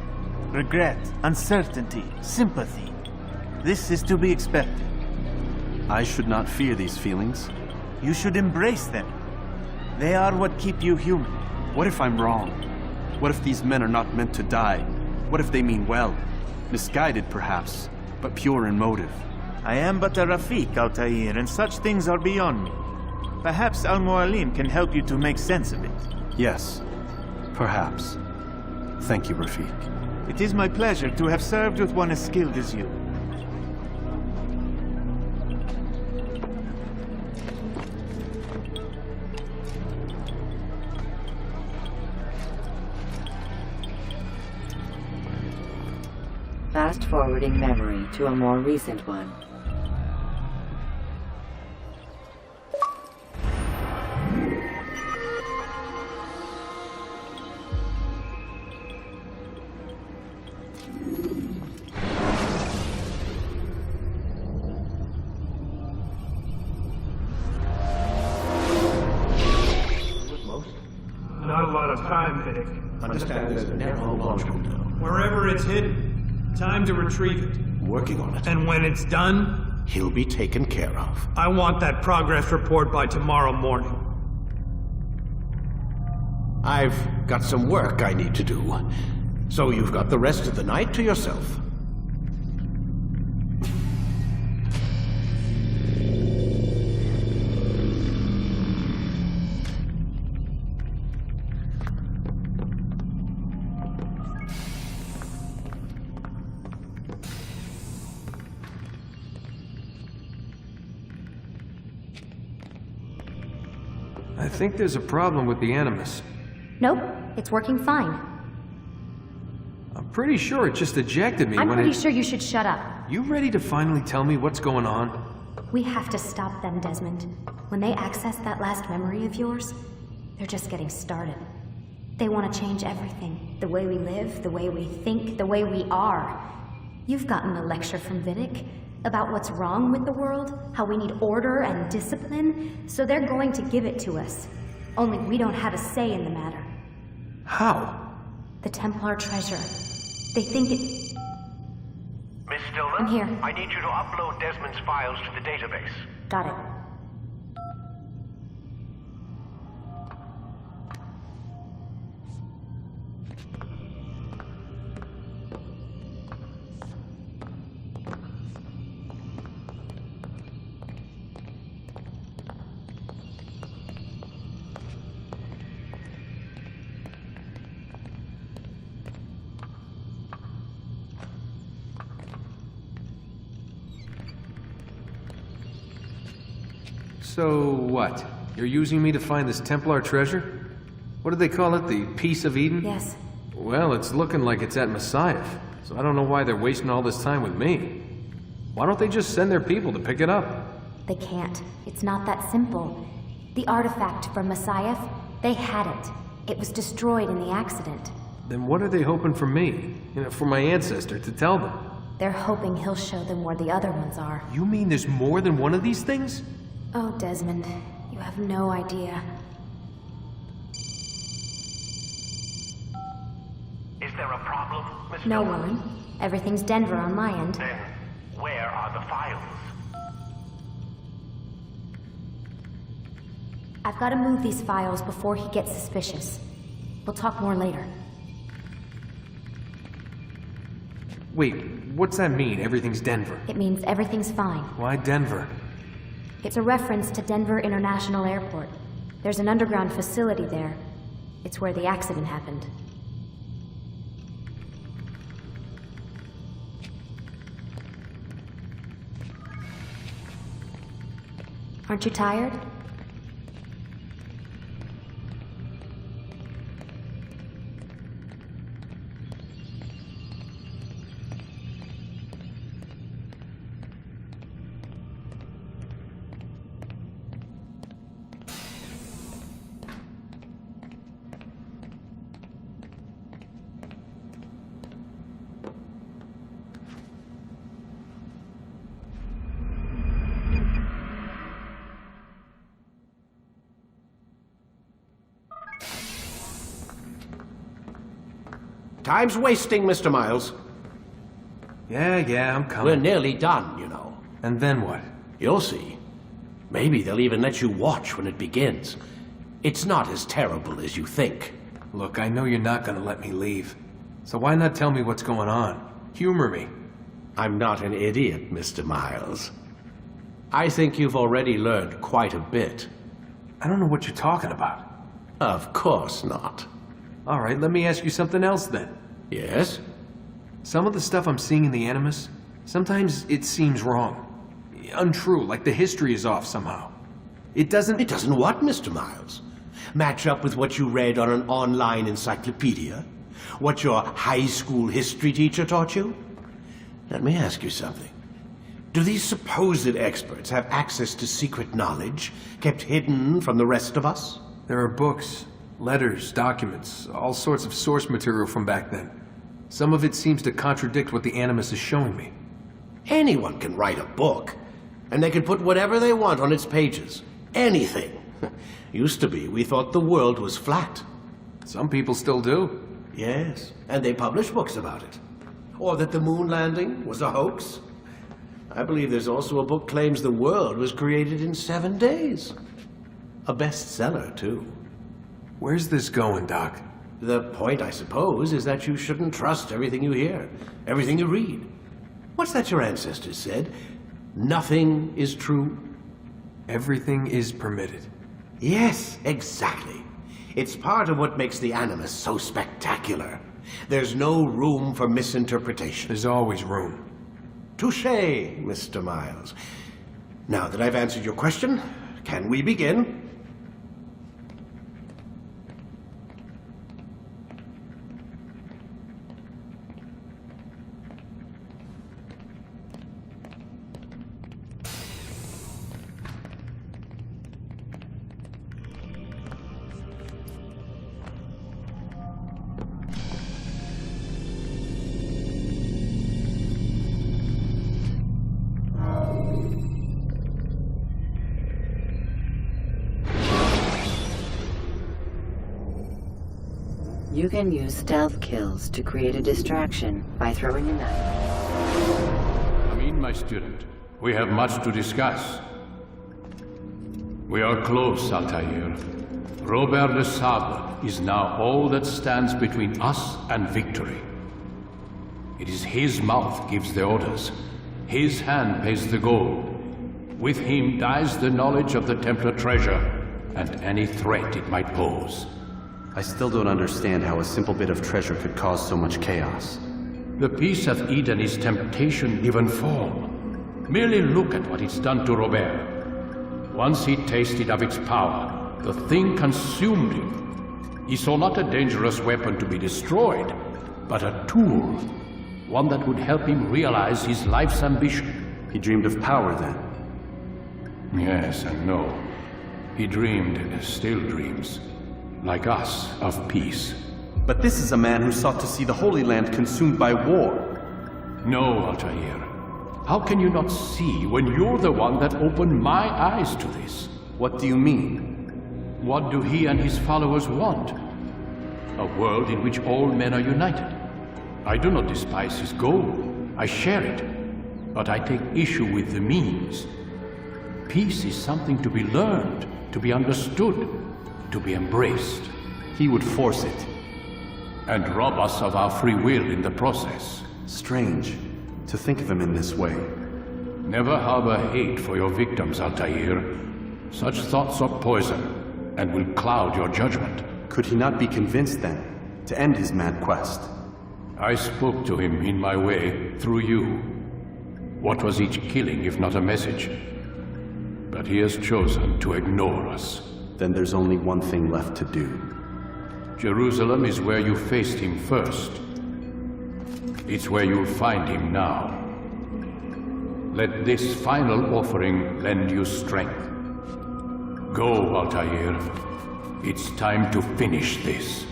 Regret, uncertainty, sympathy. This is to be expected.
I should not fear these feelings.
You should embrace them. They are what keep you human.
What if I'm wrong? What if these men are not meant to die? What if they mean well? Misguided, perhaps, but pure in motive.
I am but a Rafik, Altair, and such things are beyond me. Perhaps Al-Mualim can help you to make sense of it.
Yes, perhaps. Thank you, Rafik.
It is my pleasure to have served with one as skilled as you.
Fast-forwarding memory to a more recent one.
Not a lot of time, Vidic.
Understand there's a narrow launch window.
Wherever it's hidden, time to retrieve it.
Working on it.
And when it's done,
He'll be taken care of.
I want that progress report by tomorrow morning.
I've got some work I need to do. So you've got the rest of the night to yourself.
I think there's a problem with the Animus.
Nope, it's working fine.
I'm pretty sure it just ejected me
I'm
when
pretty sure you should shut up.
You ready to finally tell me what's going on?
We have to stop them, Desmond. When they access that last memory of yours, they're just getting started. They want to change everything. The way we live, the way we think, the way we are. You've gotten a lecture from Vidic about what's wrong with the world, how we need order and discipline, so they're going to give it to us. Only we don't have a say in the matter.
How?
The Templar treasure. They think it...
Miss Stillman?
I'm here.
I need you to upload Desmond's files to the database.
Got it.
So what? You're using me to find this Templar treasure? What did they call it? The Piece of Eden?
Yes.
Well, it's looking like it's at Messiah, so I don't know why they're wasting all this time with me. Why don't they just send their people to pick it up?
They can't. It's not that simple. The artifact from Messiah, they had it. It was destroyed in the accident.
Then what are they hoping for me? You know, for my ancestor to tell them?
They're hoping he'll show them where the other ones are.
You mean there's more than one of these things?
Oh, Desmond, you have no idea.
Is there a problem, Miss
No,
Miller?
Mualim. Everything's Denver on my end.
Then, where are the files?
I've got to move these files before he gets suspicious. We'll talk more later.
Wait, what's that mean, everything's Denver?
It means everything's fine.
Why Denver?
It's a reference to Denver International Airport. There's an underground facility there. It's where the accident happened. Aren't you tired?
Time's wasting, Mr. Miles.
Yeah, I'm coming.
We're nearly done, you know.
And then what?
You'll see. Maybe they'll even let you watch when it begins. It's not as terrible as you think.
Look, I know you're not gonna let me leave. So why not tell me what's going on? Humor me.
I'm not an idiot, Mr. Miles. I think you've already learned quite a bit.
I don't know what you're talking about.
Of course not.
All right, let me ask you something else then.
Yes?
Some of the stuff I'm seeing in the Animus, sometimes it seems wrong. Untrue, like the history is off somehow. It doesn't...
It doesn't what, Mr. Miles? Match up with what you read on an online encyclopedia? What your high school history teacher taught you? Let me ask you something. Do these supposed experts have access to secret knowledge kept hidden from the rest of us?
There are books, letters, documents, all sorts of source material from back then. Some of it seems to contradict what the Animus is showing me.
Anyone can write a book, and they can put whatever they want on its pages. Anything. Used to be, we thought the world was flat.
Some people still do.
Yes, and they publish books about it. Or that the moon landing was a hoax. I believe there's also a book claims the world was created in 7 days. A bestseller, too.
Where's this going, Doc?
The point, I suppose, is that you shouldn't trust everything you hear, everything you read. What's that your ancestors said? Nothing is true?
Everything is permitted.
Yes, exactly. It's part of what makes the Animus so spectacular. There's no room for misinterpretation.
There's always room.
Touché, Mr. Miles. Now that I've answered your question, can we begin?
You can use stealth kills to create a distraction by throwing a knife.
Come in, my student. We have much to discuss. We are close, Altair. Robert de Sable is now all that stands between us and victory. It is his mouth gives the orders. His hand pays the gold. With him dies the knowledge of the Templar treasure and any threat it might pose.
I still don't understand how a simple bit of treasure could cause so much chaos.
The Piece of Eden is temptation given form. Merely look at what it's done to Robert. Once he tasted of its power, the thing consumed him. He saw not a dangerous weapon to be destroyed, but a tool. One that would help him realize his life's ambition.
He dreamed of power then?
Yes and no. He dreamed, still dreams, like us, of peace.
But this is a man who sought to see the Holy Land consumed by war.
No, Altair. How can you not see when you're the one that opened my eyes to this?
What do you mean?
What do he and his followers want? A world in which all men are united. I do not despise his goal. I share it. But I take issue with the means. Peace is something to be learned, to be understood, to be embraced.
He would force it.
And rob us of our free will in the process.
Strange to think of him in this way.
Never harbor hate for your victims, Altair. Such thoughts are poison and will cloud your judgment.
Could he not be convinced then to end his mad quest?
I spoke to him in my way, through you. What was each killing if not a message? But he has chosen to ignore us.
Then there's only one thing left to do.
Jerusalem is where you faced him first. It's where you'll find him now. Let this final offering lend you strength. Go, Altair. It's time to finish this.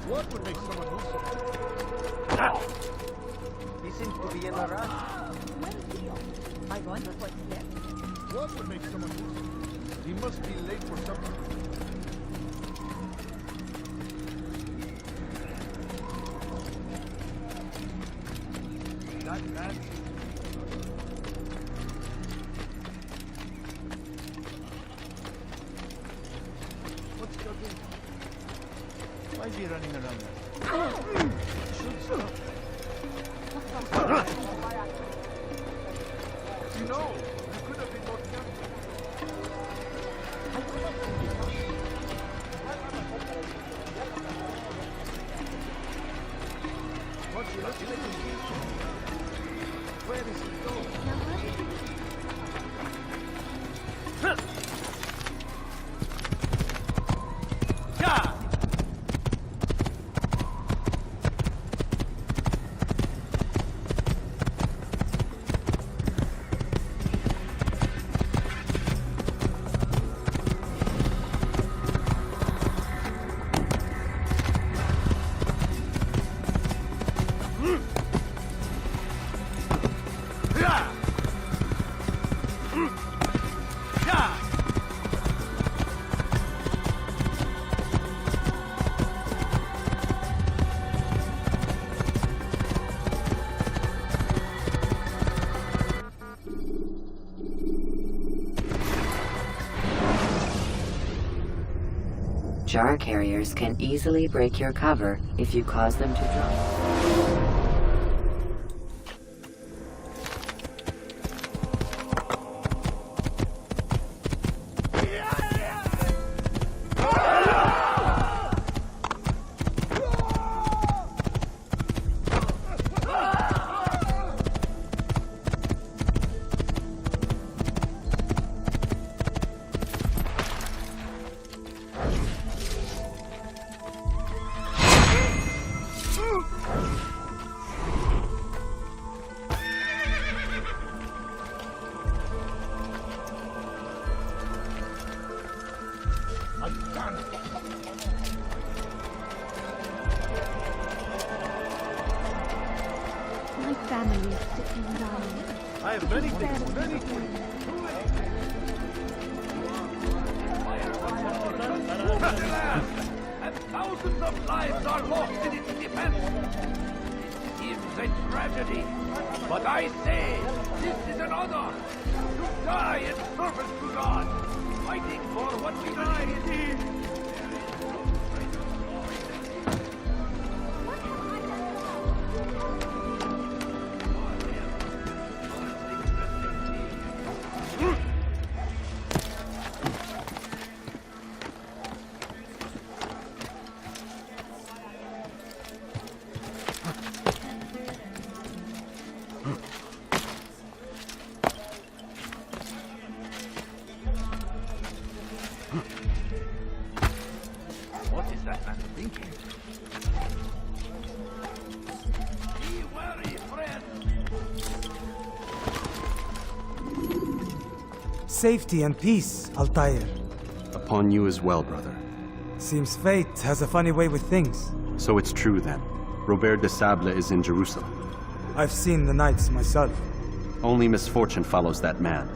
What would make someone move so? He seems to be in a rush.
I wonder what's left.
What would make someone move so? He must be late for something. That. What's going on? Why is he running around there? Should stop. No, you could have been more careful. What's he looking at? Where is he going?
Jar carriers can easily break your cover if you cause them to drop.
sick and dying.
I have many things, many things.
And thousands of lives are lost in its defense. This is a tragedy. But I say, this is an honor. To die in service to God. Fighting for what we believe in. What is that man thinking? Be wary, friend.
Safety and peace, Altair.
Upon you as well, brother.
Seems fate has a funny way with things.
So it's true then. Robert de Sable is in Jerusalem.
I've seen the knights myself.
Only misfortune follows that man.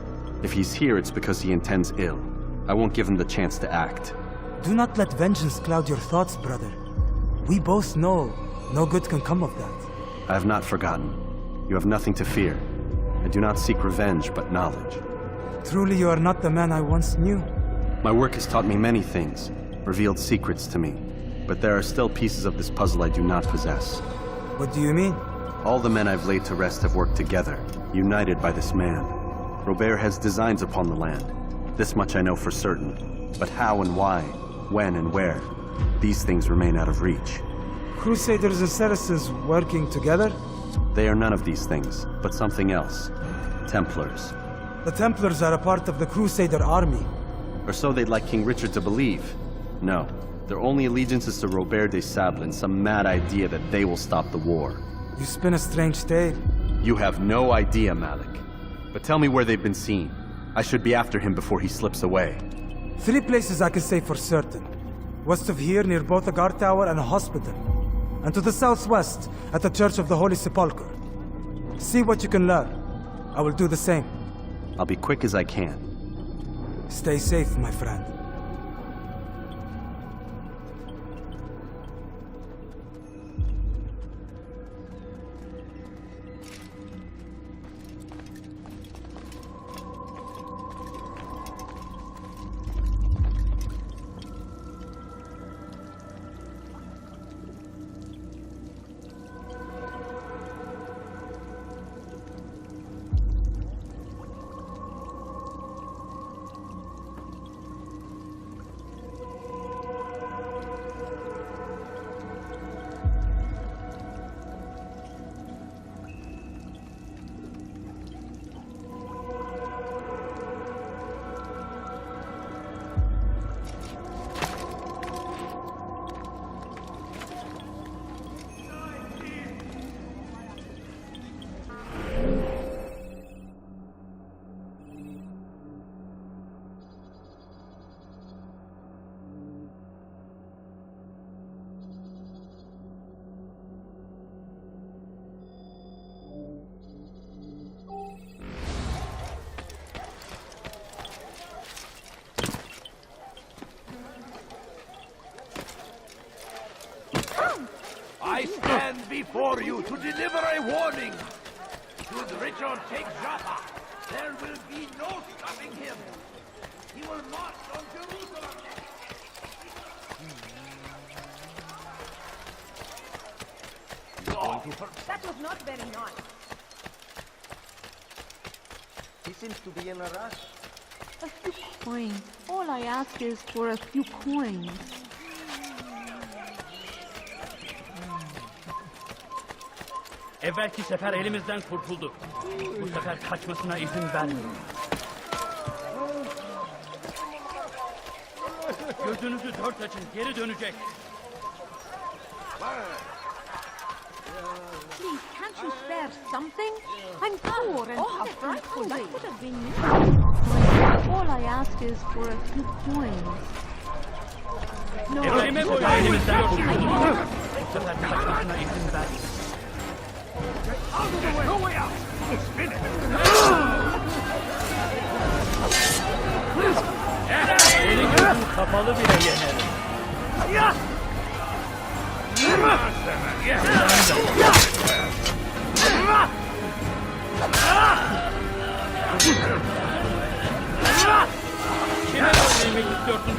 If he's here, it's because he intends ill. I won't give him the chance to act.
Do not let vengeance cloud your thoughts, brother. We both know no good can come of that.
I have not forgotten. You have nothing to fear. I do not seek revenge, but knowledge.
Truly you are not the man I once knew.
My work has taught me many things, revealed secrets to me. But there are still pieces of this puzzle I do not possess.
What do you mean?
All the men I've laid to rest have worked together, united by this man. Robert has designs upon the land. This much I know for certain. But how and why, when and where, these things remain out of reach.
Crusaders and Saracens working together?
They are none of these things, but something else. Templars.
The Templars are a part of the Crusader army.
Or so they'd like King Richard to believe. No, their only allegiance is to Robert de Sable and some mad idea that they will stop the war.
You spin a strange tale.
You have no idea, Malik. But tell me where they've been seen. I should be after him before he slips away.
3 places I can say for certain. West of here, near both a guard tower and a hospital. And to the southwest, at the Church of the Holy Sepulchre. See what you can learn. I will do the same.
I'll be quick as I can.
Stay safe, my friend.
I stand before you to deliver a warning. Should Richard take Jaffa, there will be no stopping him. He will march on Jerusalem.
That was not very nice.
He seems to be in a rush.
A few coins. All I ask is for a few coins.
Evvelki sefer elimizden kurtuldu. Bu sefer kaçmasına izin vermeyin. Gözünüzü dört açın, geri dönecek.
Please, can't you spare something? I'm poor and sick and hungry. That could have been me. All I ask is for a few coins. No,
Elimizden kurtuldu. Bu sefer kaçmasına izin vermeyin.
Out of the way! No way out! Spin it!
Kapalı bile yenerim.
Ya!
Kime oynamak istiyorsun?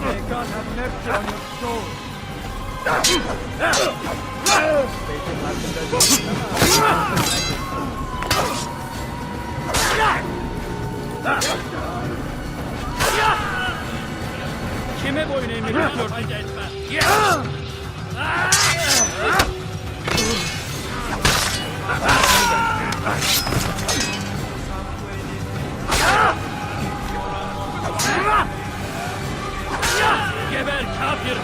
May God have mercy on your soul. Kime boyun eğmek istiyorsun? Geber kafir!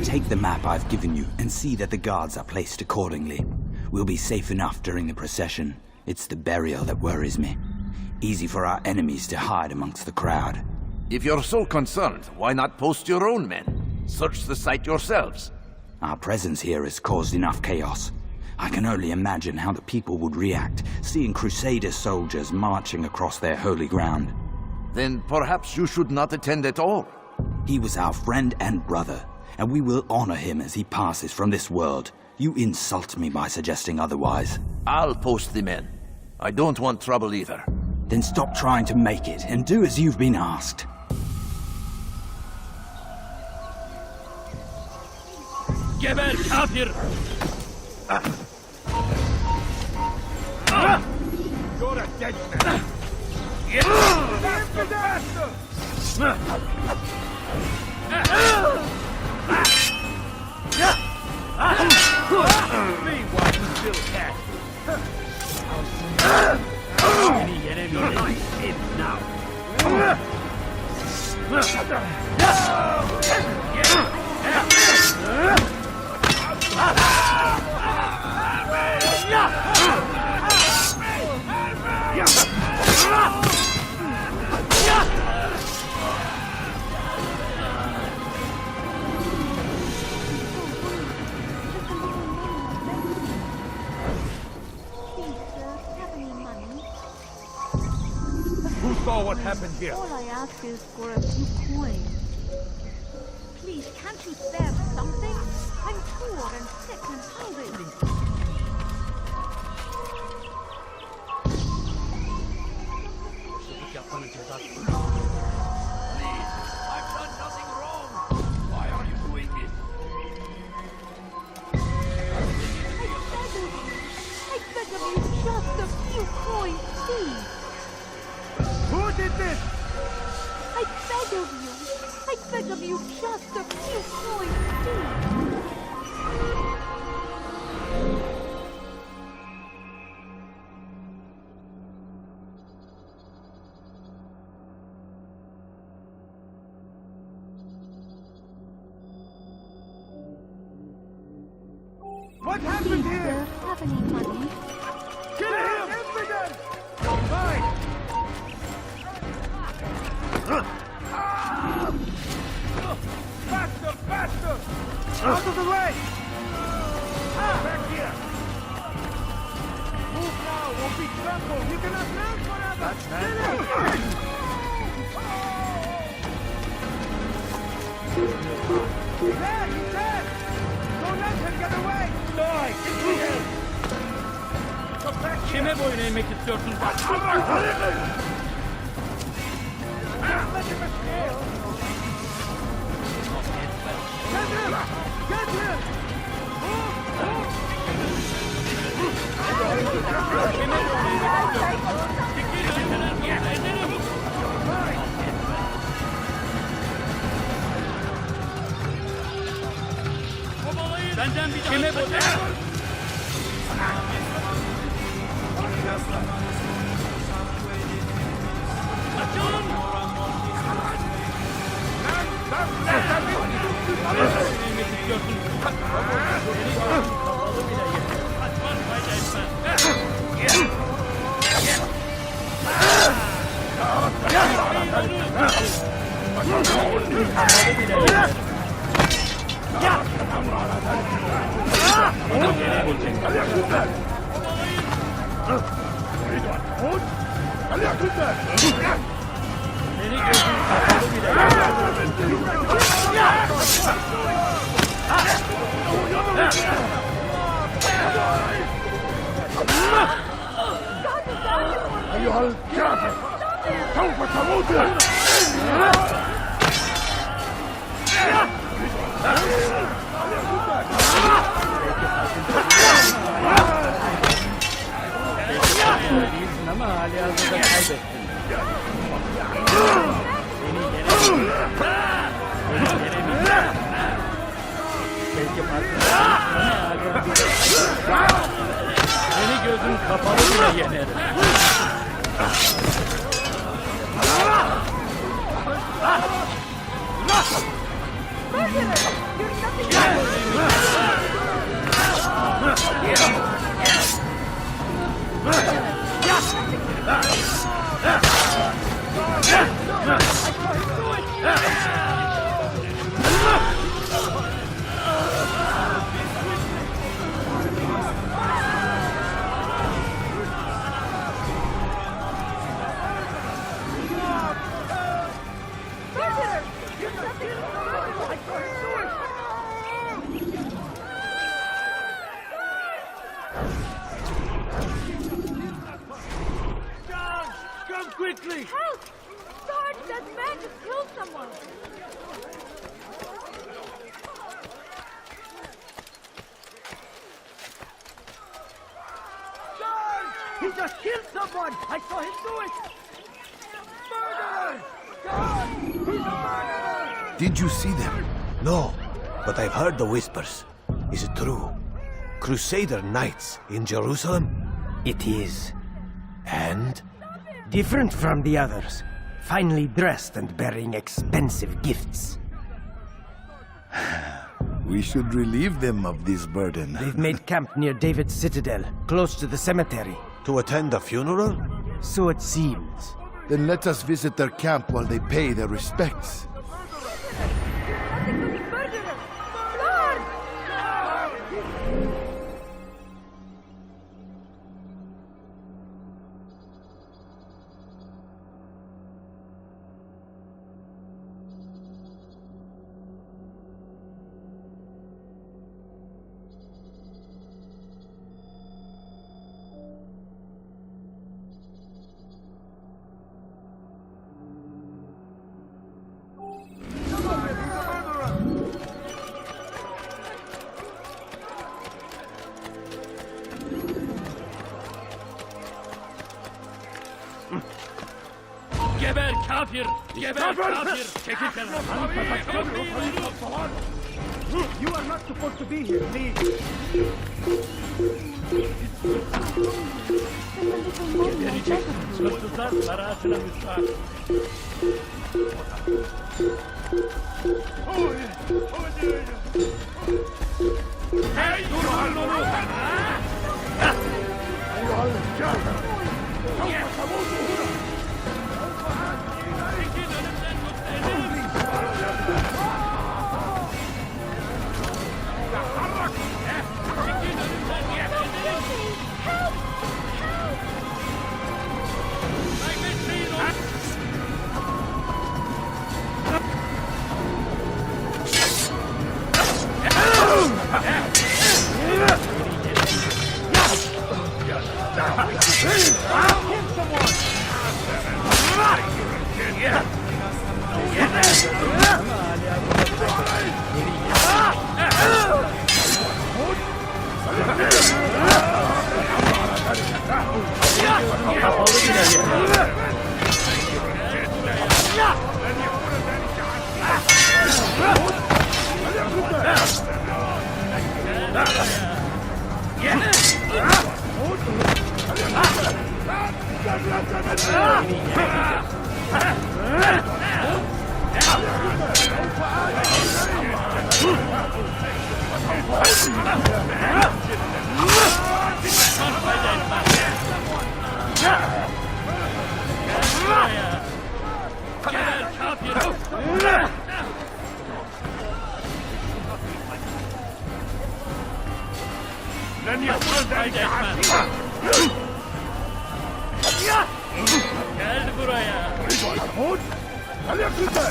Take the map I've given you and see that the guards are placed accordingly. We'll be safe enough during the procession. It's the burial that worries me. Easy for our enemies to hide amongst the crowd.
If you're so concerned, why not post your own men? Search the site yourselves.
Our presence here has caused enough chaos. I can only imagine how the people would react, seeing Crusader soldiers marching across their holy ground.
Then perhaps you should not attend at all.
He was our friend and brother, and we will honor him as he passes from this world. You insult me by suggesting otherwise.
I'll post the men. I don't want trouble either.
Then stop trying to make it, and do as you've been asked.
Geber kafir!
You're a dead man!
Me while you still can. Any enemy is now.
Who saw what happened here?
All I ask is for a few coins. Please, can't you spare something? I'm poor and sick and hungry.
I've done nothing wrong. Why are you doing this?
I beg of you, just a few coins, please.
Who did this?
I beg of you, just a few coins, please.
What happened here?
Have any money?
Kill him! Evidence! Fine! Faster! Faster! Out of the way! Back here! Move now! Won't be trampled! You cannot live forever! Kill him! There! He's dead! Don't let him get away! Die! Into the air! Come back here!
Kime boyun eğmek istiyorsun?
Let him escape! Get him! Get him!
Benden bir kime boyun?
أيها الكافر سوف تموت
Seni gözün kapalı bile yenerim.
Come quickly!
Help! Sarge, that man just killed someone!
Sarge! He just killed someone! I saw him do it! Murderer! Sarge! He's a murderer!
Did you see them? No, but I've heard the whispers. Is it true? Crusader knights in Jerusalem?
It is.
And?
Different from the others. Finely dressed and bearing expensive gifts.
We should relieve them of this burden.
They've made camp near David's citadel, close to the cemetery.
To attend a funeral?
So it seems.
Then let us visit their camp while they pay their respects.
Geber kafir! Geber kafir! Çekil kenara!
You are not supposed to be here, please!
Gebereceksiniz! Hırsızlar sarayına müstahak! Hey, dur Harun'u!
Geber kafir!
Gel buraya. Gel buraya.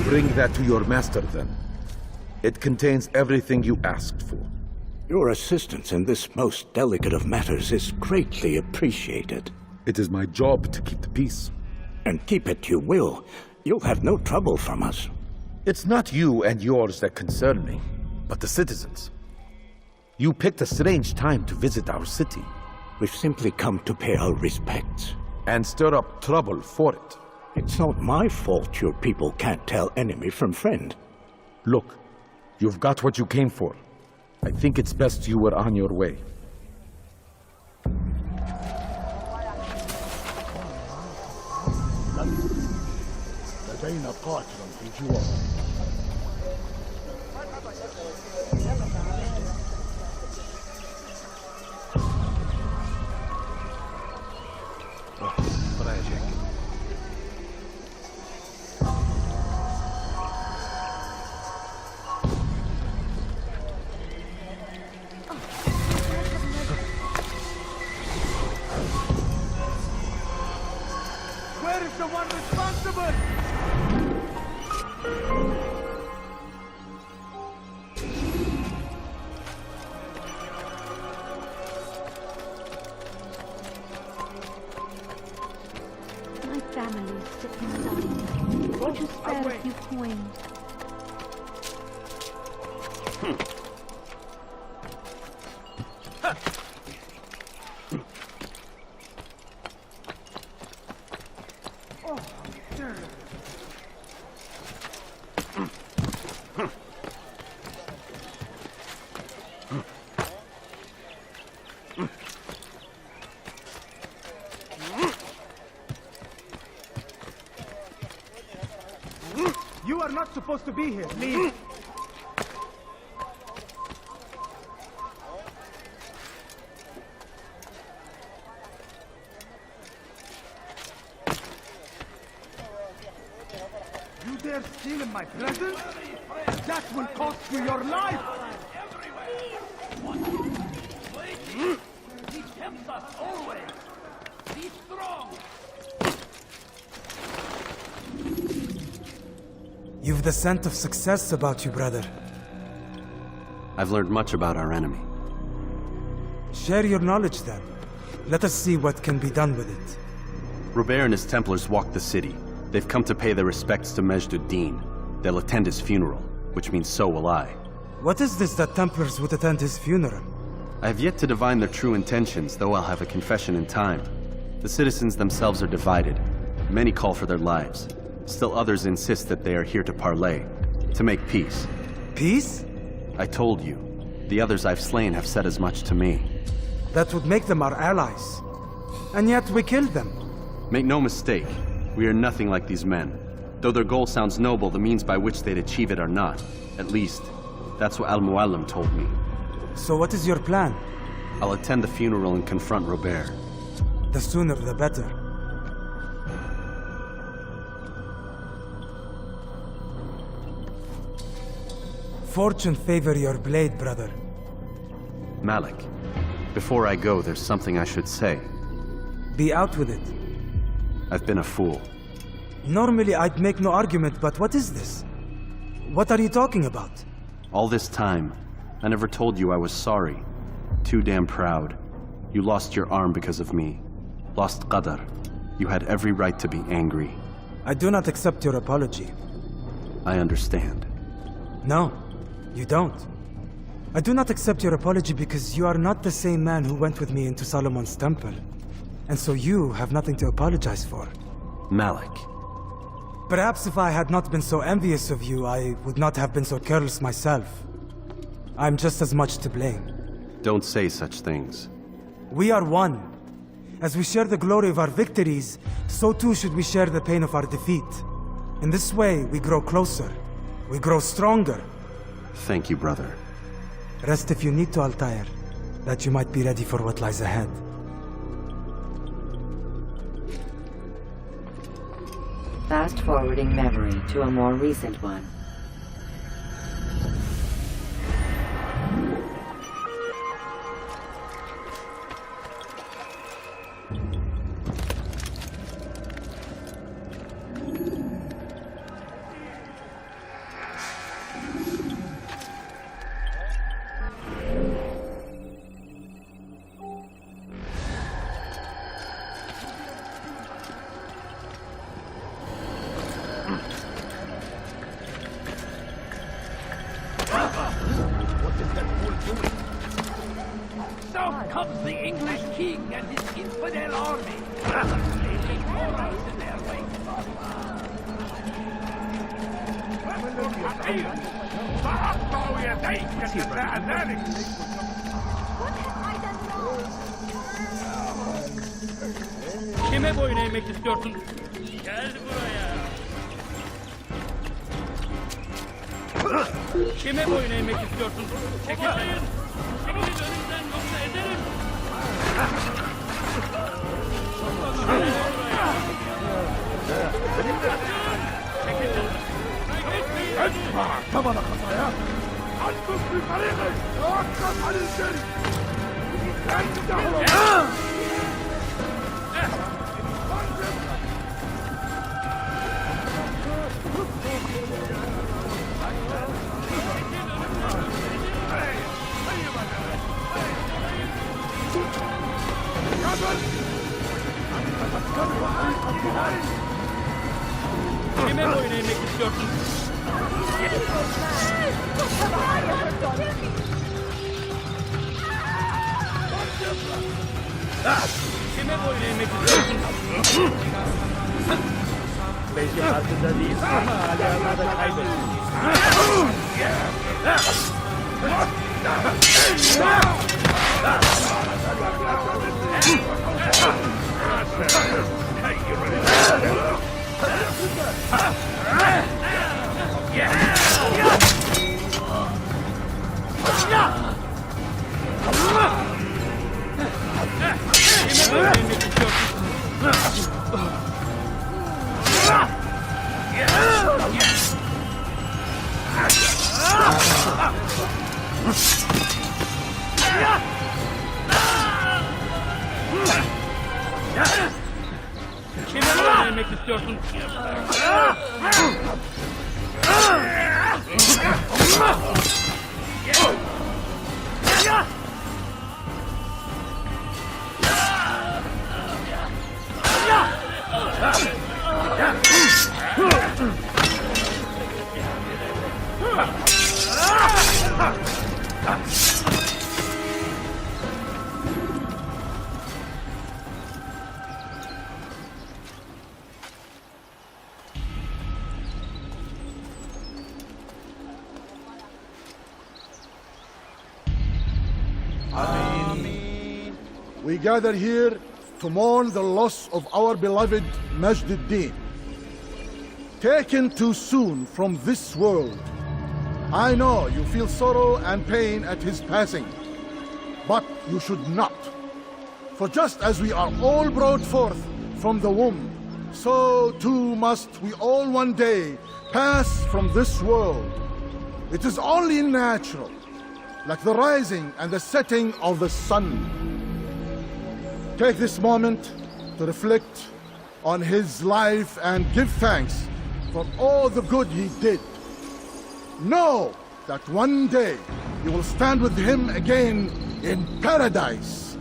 Bring that to your master, then. It contains everything you asked for.
Your assistance in this most delicate of matters is greatly appreciated.
It is my job to keep the peace.
And keep it you will. You'll have no trouble from us.
It's not you and yours that concern me, but the citizens. You picked a strange time to visit our city.
We've simply come to pay our respects.
And stir up trouble for it.
It's not my fault your people can't tell enemy from friend.
Look, you've got what you came for. I think it's best you were on your way.
لدينا قاتل في جوار.
Where is the one responsible?
My family is sick and dying. Would you spare a few coins?
You are not supposed to be here. Leave. You dare steal in my presence? That will cost you your life!
He tempts us always. Be strong.
You've the scent of success about you, brother.
I've learned much about our enemy.
Share your knowledge, then. Let us see what can be done with it.
Robert and his Templars walked the city. They've come to pay their respects to Majd-ud-Din. They'll attend his funeral, which means so will I.
What is this that Templars would attend his funeral?
I have yet to divine their true intentions, though I'll have a confession in time. The citizens themselves are divided. Many call for their lives. Still others insist that they are here to parley, to make peace.
Peace?
I told you. The others I've slain have said as much to me.
That would make them our allies. And yet we killed them.
Make no mistake, we are nothing like these men. Though their goal sounds noble, the means by which they'd achieve it are not. At least, that's what Mualim told me.
So what is your plan?
I'll attend the funeral and confront Robert.
The sooner the better. Fortune favor your blade, brother.
Malik, before I go, there's something I should say.
Be out with it.
I've been a fool.
Normally I'd make no argument, but what is this? What are you talking about?
All this time, I never told you I was sorry. Too damn proud. You lost your arm because of me. Lost Qadar. You had every right to be angry.
I do not accept your apology.
I understand.
No, you don't. I do not accept your apology because you are not the same man who went with me into Solomon's temple. And so you have nothing to apologize for.
Malik.
Perhaps if I had not been so envious of you, I would not have been so careless myself. I'm just as much to blame.
Don't say such things.
We are one. As we share the glory of our victories, so too should we share the pain of our defeat. In this way, we grow closer. We grow stronger.
Thank you, brother.
Rest if you need to, Altair, that you might be ready for what lies ahead.
Fast-forwarding memory to a more recent one.
Now comes the English king and his infidel army. Taking morals in their wake.
Kime boyun eğmek istiyorsun? Gel buraya. Kime boyun eğmek istiyorsun? Çekilmeyin. Çekilin önümden yoksa ederim.
Tabana kafaya. Atmış yukarıya. Hakka sarılsın. Kendi dağılın.
Kime boyun eğmek istiyorsun? Kime boyun eğmek istiyorsun? Belki farkında değilsin ama hala da kaybettin. Kime öldürmek istiyorsun?
We gather here to mourn the loss of our beloved Majd-ud-Din. Taken too soon from this world. I know you feel sorrow and pain at his passing, but you should not. For just as we are all brought forth from the womb, so too must we all one day pass from this world. It is only natural, like the rising and the setting of the sun. Take this moment to reflect on his life and give thanks for all the good he did. Know that one day you will stand with him again in paradise.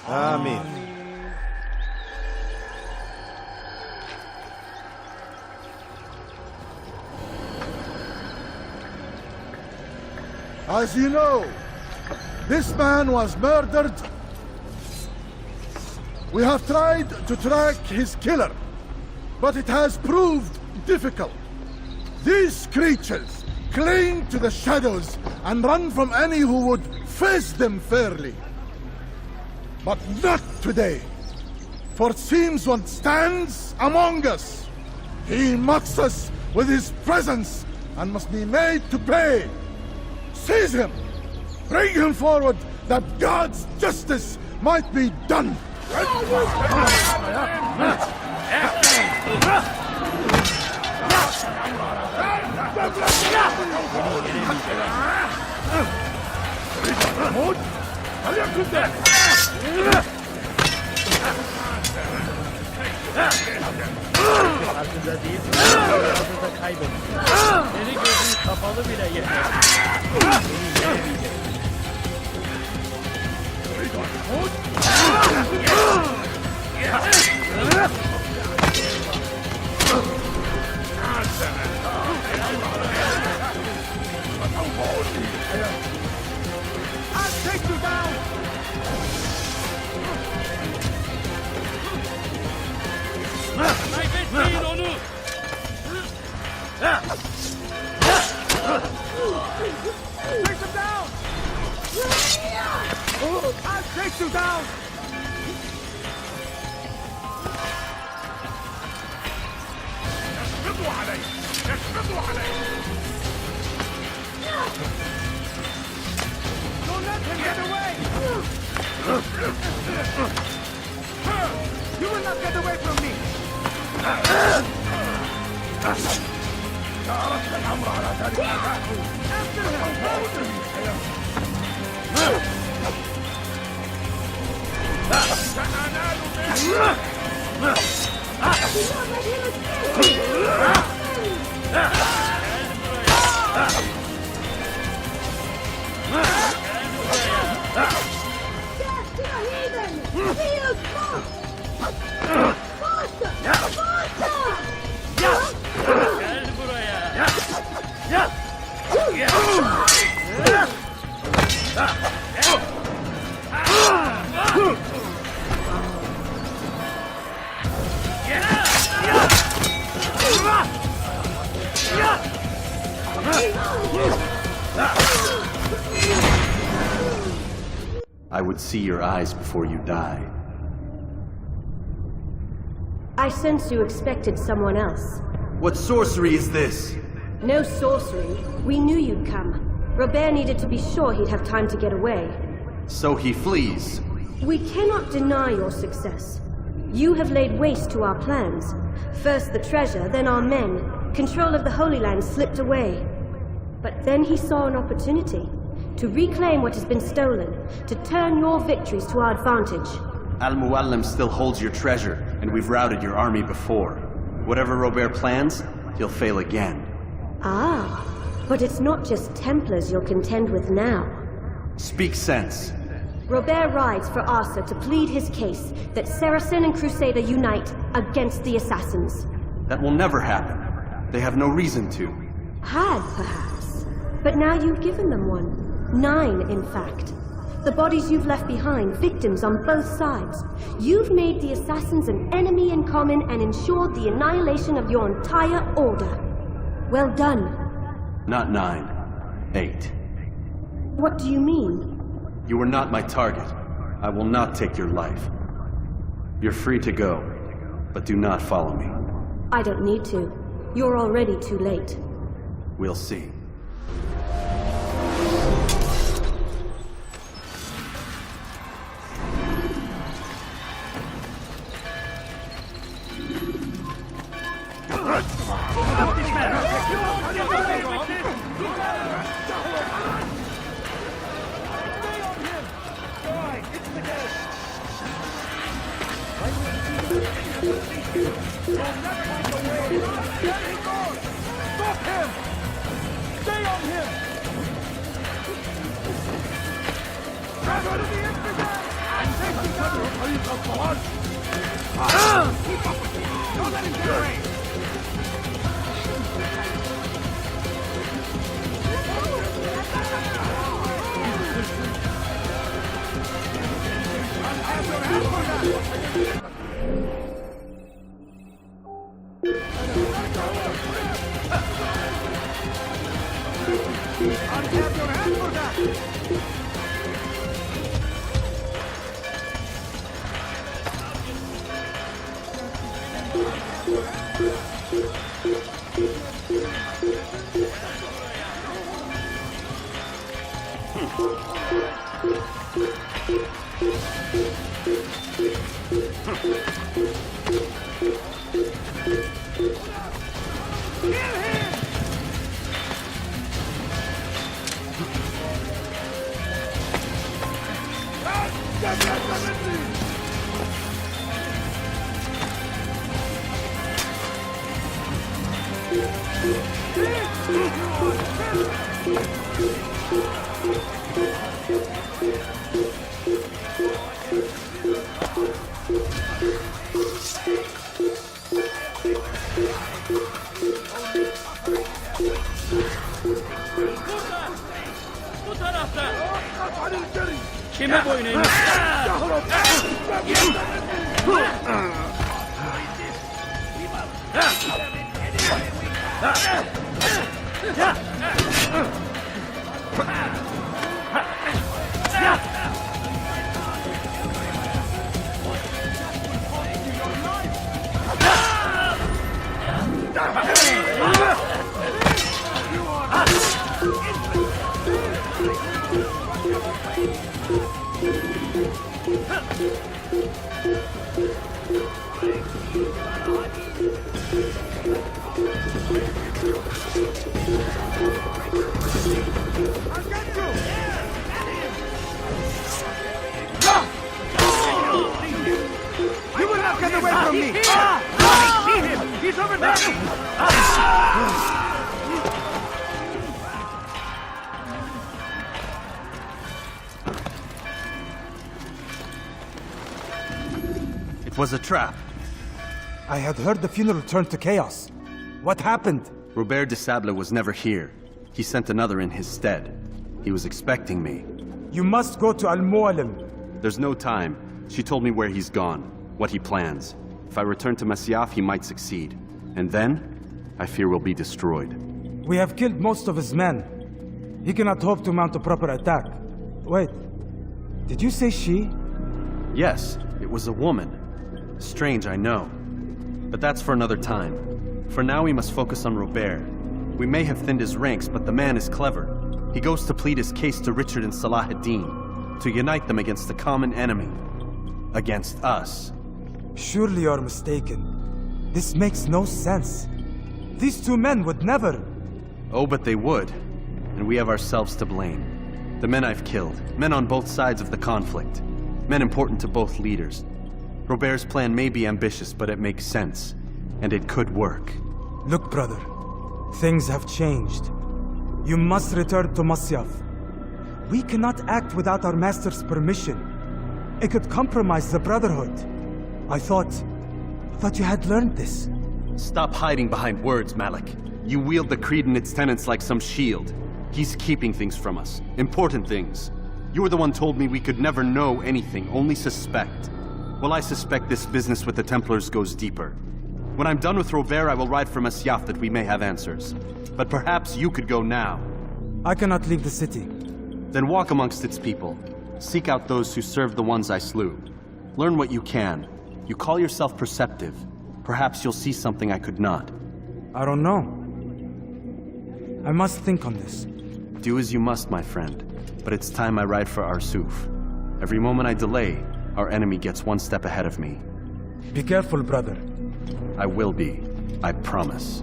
Amen.
As you know, this man was murdered. We have tried to track his killer, but it has proved difficult. These creatures cling to the shadows and run from any who would face them fairly. But not today, for it seems one stands among us. He mocks us with his presence and must be made to pay. Seize him! Bring him forward that God's justice might be done!
Karşında değilsin, karşında kaybettin. Seni gözün kapalı bile yeter. Seni yenemeyecek.
I'll take you down!
Kaybetmeyin onu!
Take him down! I'll take you down! يشفطوا علي! يشفطوا علي! Don't let him get away! You will not get away from me! عرفت الأمر على ذلك
I would see your eyes before you die.
I sense you expected someone else.
What sorcery is this?
No sorcery. We knew you'd come. Robert needed to be sure he'd have time to get away.
So he flees.
We cannot deny your success. You have laid waste to our plans. First the treasure, then our men. Control of the Holy Land slipped away. But then he saw an opportunity to reclaim what has been stolen, to turn your victories to our advantage.
Mualim still holds your treasure, and we've routed your army before. Whatever Robert plans, he'll fail again.
Ah, but it's not just Templars you'll contend with now.
Speak sense.
Robert rides for Asa to plead his case that Saracen and Crusader unite against the Assassins.
That will never happen. They have no reason to.
Had, perhaps. But now you've given them one. 9, in fact. The bodies you've left behind, victims on both sides. You've made the Assassins an enemy in common and ensured the annihilation of your entire order. Well done.
Not 9. 8.
What do you mean?
You are not my target. I will not take your life. You're free to go, but do not follow me.
I don't need to. You're already too late.
We'll see.
Stop him! Stay on him! Grab out of the infidel! And take the gun! Are you up for us? Keep up with me! Don't let him get away! Have your hand for that! I'll have your hand for that!
Bu tarafta! Kime boyun eğmiş?
You will not get away from me! I see him! He's over there!
It was a trap.
I had heard the funeral turned to chaos. What happened?
Robert de Sable was never here. He sent another in his stead. He was expecting me.
You must go to Mualim.
There's no time. She told me where he's gone, what he plans. If I return to Masyaf, he might succeed. And then, I fear we'll be destroyed.
We have killed most of his men. He cannot hope to mount a proper attack. Wait, did you say she?
Yes, it was a woman. Strange, I know. But that's for another time. For now, we must focus on Robert. We may have thinned his ranks, but the man is clever. He goes to plead his case to Richard and Salah ad-Din, to unite them against the common enemy. Against us.
Surely you're mistaken. This makes no sense. These two men would never...
Oh, but they would. And we have ourselves to blame. The men I've killed, men on both sides of the conflict. Men important to both leaders. Robert's plan may be ambitious, but it makes sense. And it could work.
Look, brother. Things have changed. You must return to Masyaf. We cannot act without our master's permission. It could compromise the Brotherhood. I thought you had learned this.
Stop hiding behind words, Malik. You wield the creed and its tenets like some shield. He's keeping things from us. Important things. You were the one told me we could never know anything, only suspect. Well, I suspect this business with the Templars goes deeper. When I'm done with Robert, I will ride for Masyaf that we may have answers. But perhaps you could go now.
I cannot leave the city.
Then walk amongst its people. Seek out those who served the ones I slew. Learn what you can. You call yourself perceptive. Perhaps you'll see something I could not.
I don't know. I must think on this.
Do as you must, my friend. But it's time I ride for Arsuf. Every moment I delay, our enemy gets one step ahead of me.
Be careful, brother.
I will be. I promise.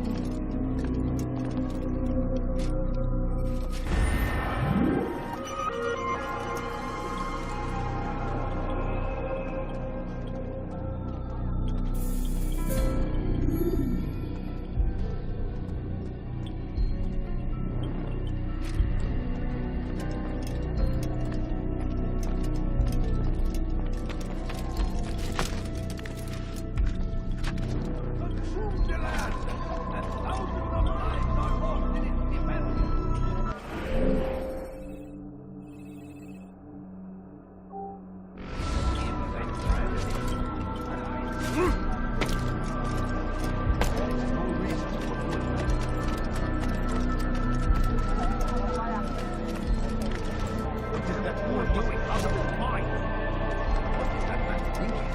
doing out of his mind? What is that man thinking?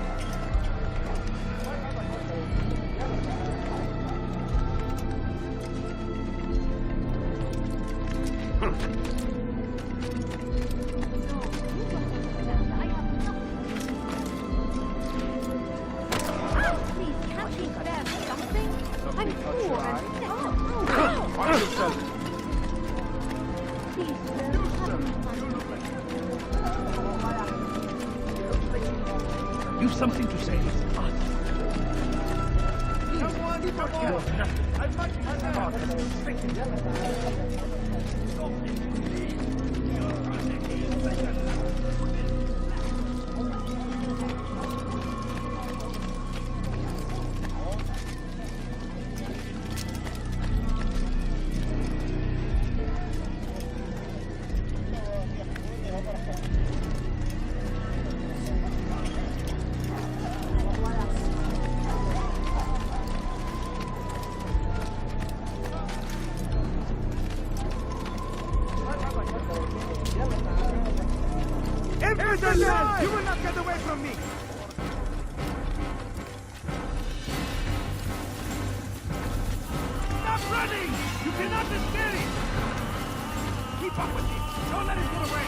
You've something to say. It's us. Come on. I'm much
You will not get away from me!
Stop running! You cannot escape! Keep up with him! Don't let him get away!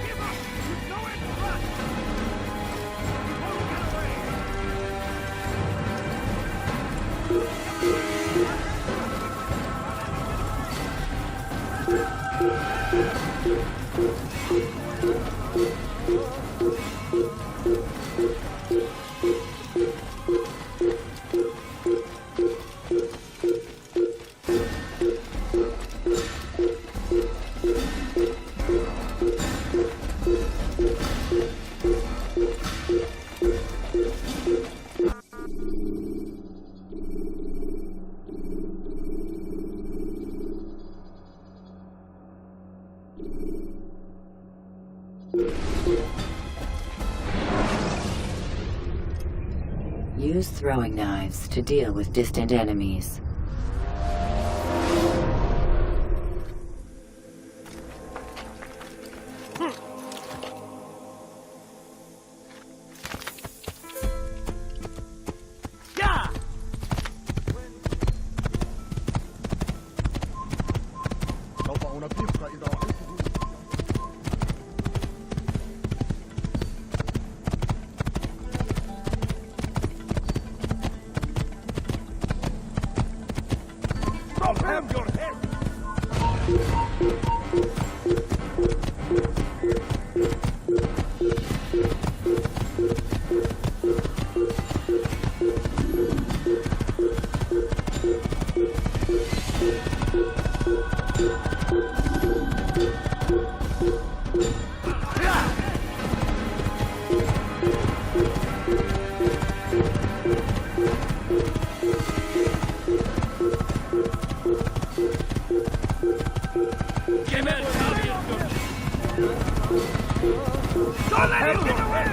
Give up! You know it! Run! He won't get away!
Use throwing knives to deal with distant enemies.
Have your head! Don't let him get away!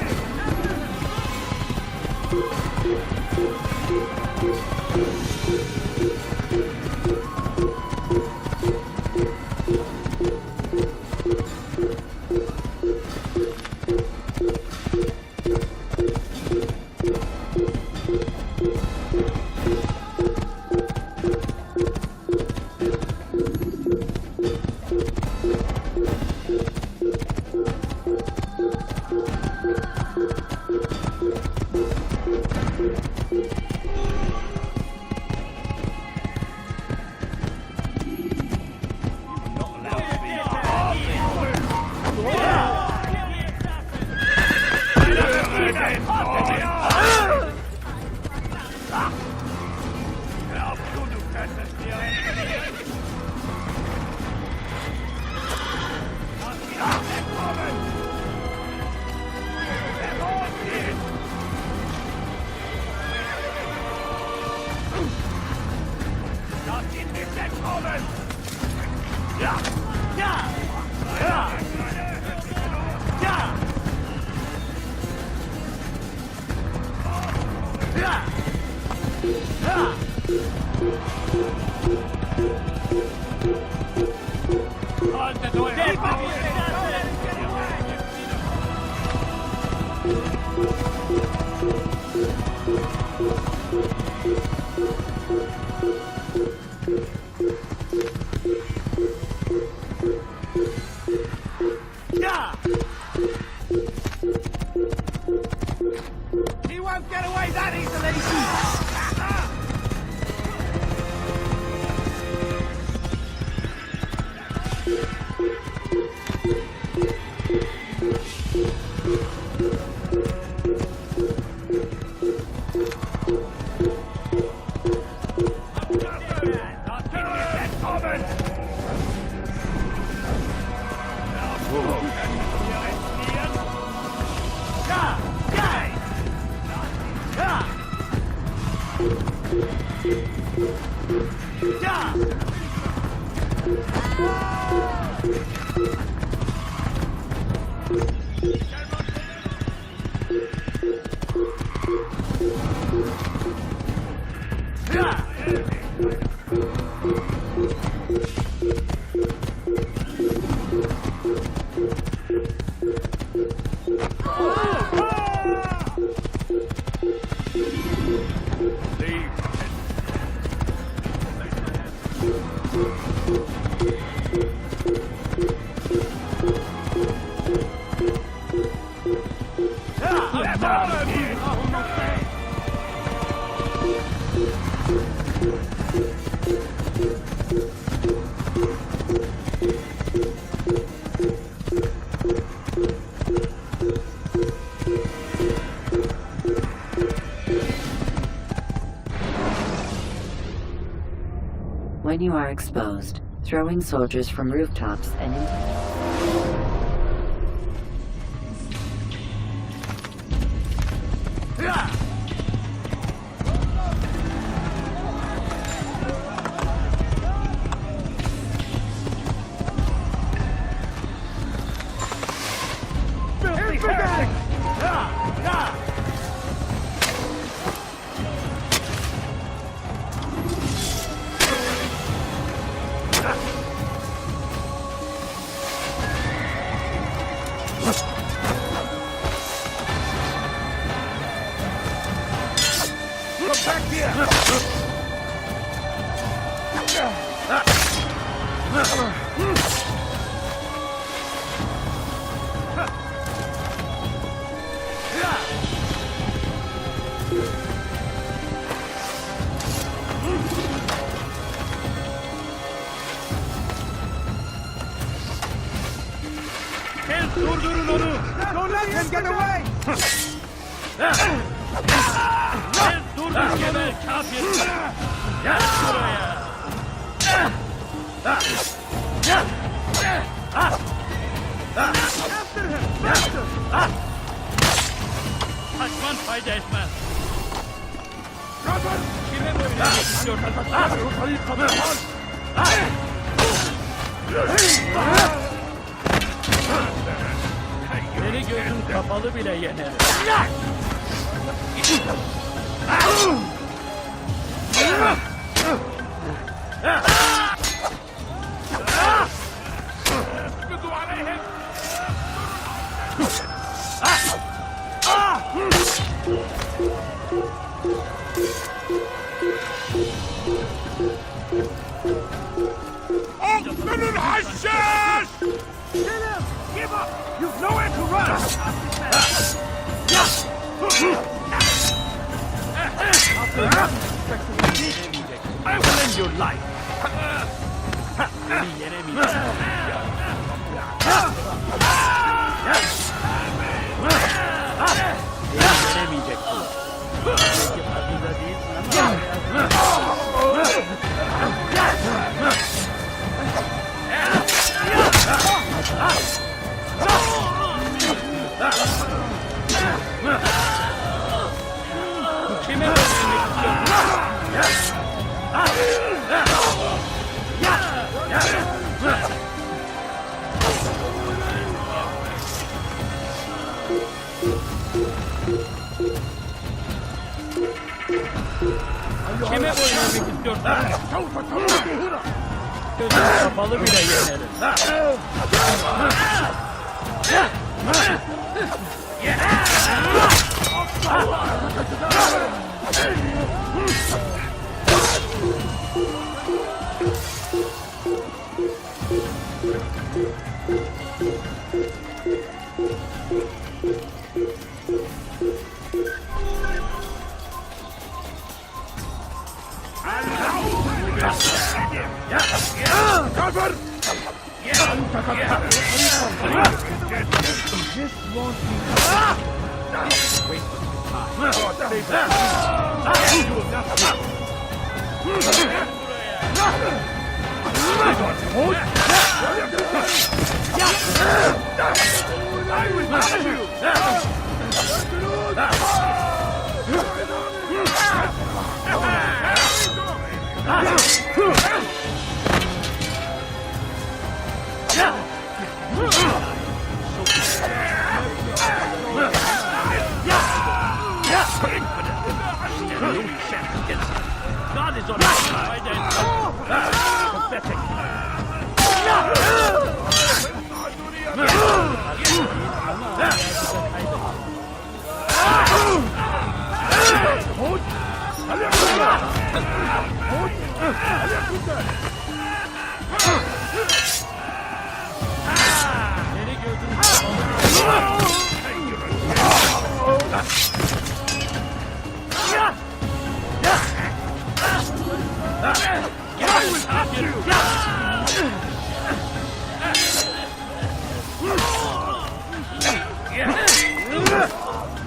When you are exposed, throwing soldiers from rooftops and into...
Durdurun onu! Don't let him get away!
Dur geber kafir! Gel buraya!
After him! Faster!
Kaçman fayda etmez!
Robert!
Kime böyle istiyorsan?
Rotayı kapatın!
Seni gözün kapalı bile yenerim.
Open الحشاش! Kill him! Give up! You've nowhere to run! I will end your life!
Beni yenemeyeceksin. Yenemeyeceksin. Belki farkında değilsin Kime öğrenmek Kime oynamak istiyorsan? Gözün kapalı bile yenerim.
Cover! This won't be waste of time. God save us. You will not I will not you!
God is on our side and... Pathetic.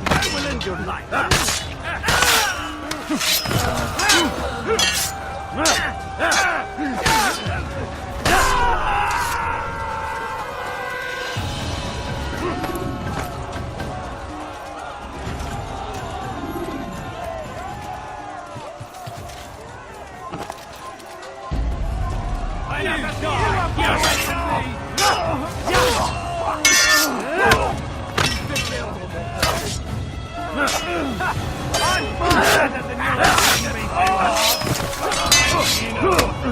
I will end your life.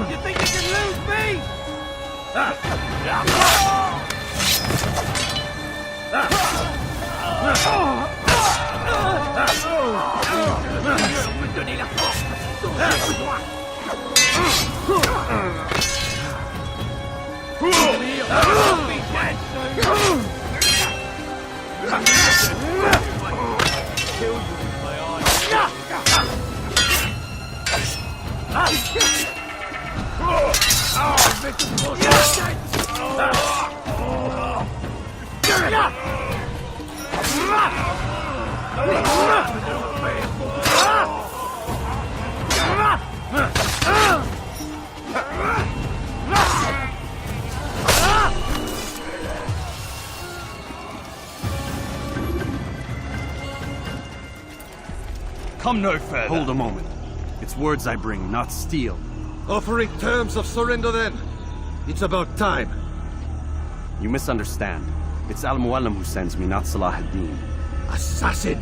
You think you can lose me? Me donner la force.
Come no further. Hold a moment. It's words I bring, not steel.
Offering terms of surrender then. It's about time.
You misunderstand. It's Mualim who sends me, not Salah ad-Din.
Assassin!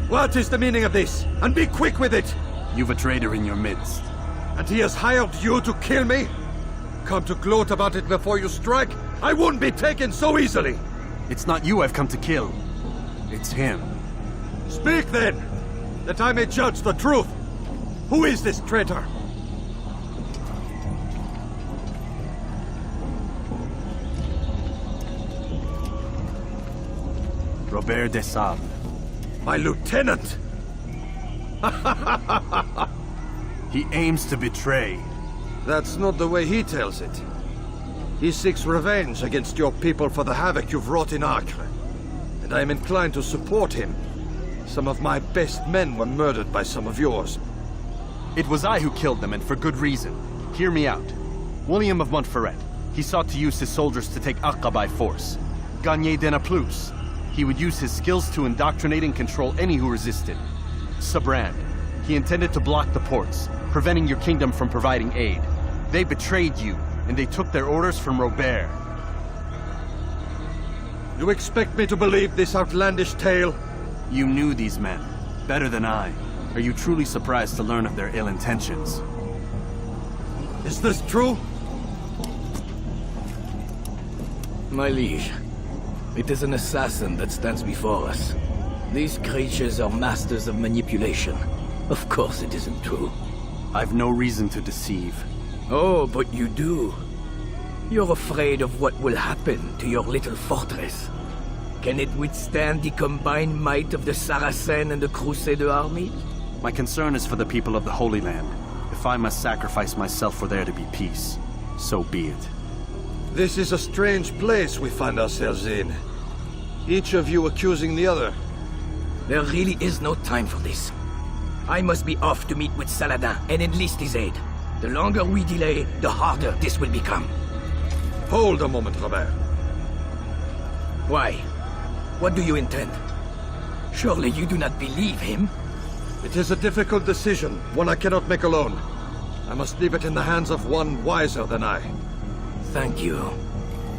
What is the meaning of this? And be quick with it!
You've a traitor in your midst.
And he has hired you to kill me? Come to gloat about it before you strike? I won't be taken so easily!
It's not you I've come to kill. It's him.
Speak then! That I may judge the truth! Who is this traitor?
Robert de Sable.
My lieutenant!
He aims to betray.
That's not the way he tells it. He seeks revenge against your people for the havoc you've wrought in Acre. And I am inclined to support him. Some of my best men were murdered by some of yours.
It was I who killed them, and for good reason. Hear me out. William of Montferrat. He sought to use his soldiers to take Acre by force. Gagné de Naplouse. He would use his skills to indoctrinate and control any who resisted. Sabrand. He intended to block the ports, preventing your kingdom from providing aid. They betrayed you, and they took their orders from Robert.
You expect me to believe this outlandish tale?
You knew these men, better than I. Are you truly surprised to learn of their ill intentions?
Is this true?
My liege, it is an assassin that stands before us. These creatures are masters of manipulation. Of course it isn't true.
I've no reason to deceive.
Oh, but you do. You're afraid of what will happen to your little fortress. Can it withstand the combined might of the Saracen and the Crusader army?
My concern is for the people of the Holy Land. If I must sacrifice myself for there to be peace, so be it.
This is a strange place we find ourselves in. Each of you accusing the other.
There really is no time for this. I must be off to meet with Saladin and enlist his aid. The longer we delay, the harder this will become.
Hold a moment, Robert.
Why? What do you intend? Surely you do not believe him?
It is a difficult decision, one I cannot make alone. I must leave it in the hands of one wiser than I.
Thank you.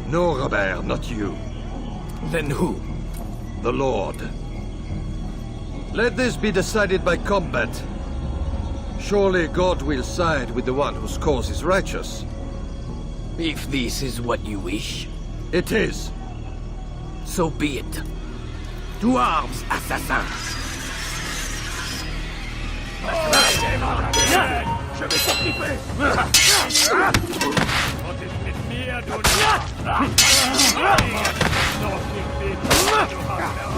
No, Robert, not you.
Then who?
The Lord. Let this be decided by combat. Surely God will side with the one whose cause is righteous.
If this is what you wish.
It is.
So be it. To arms, assassin!
Je vais t'occuper! Was ist mit mir, du Narr? Noch nicht mit mir, du hast verraten.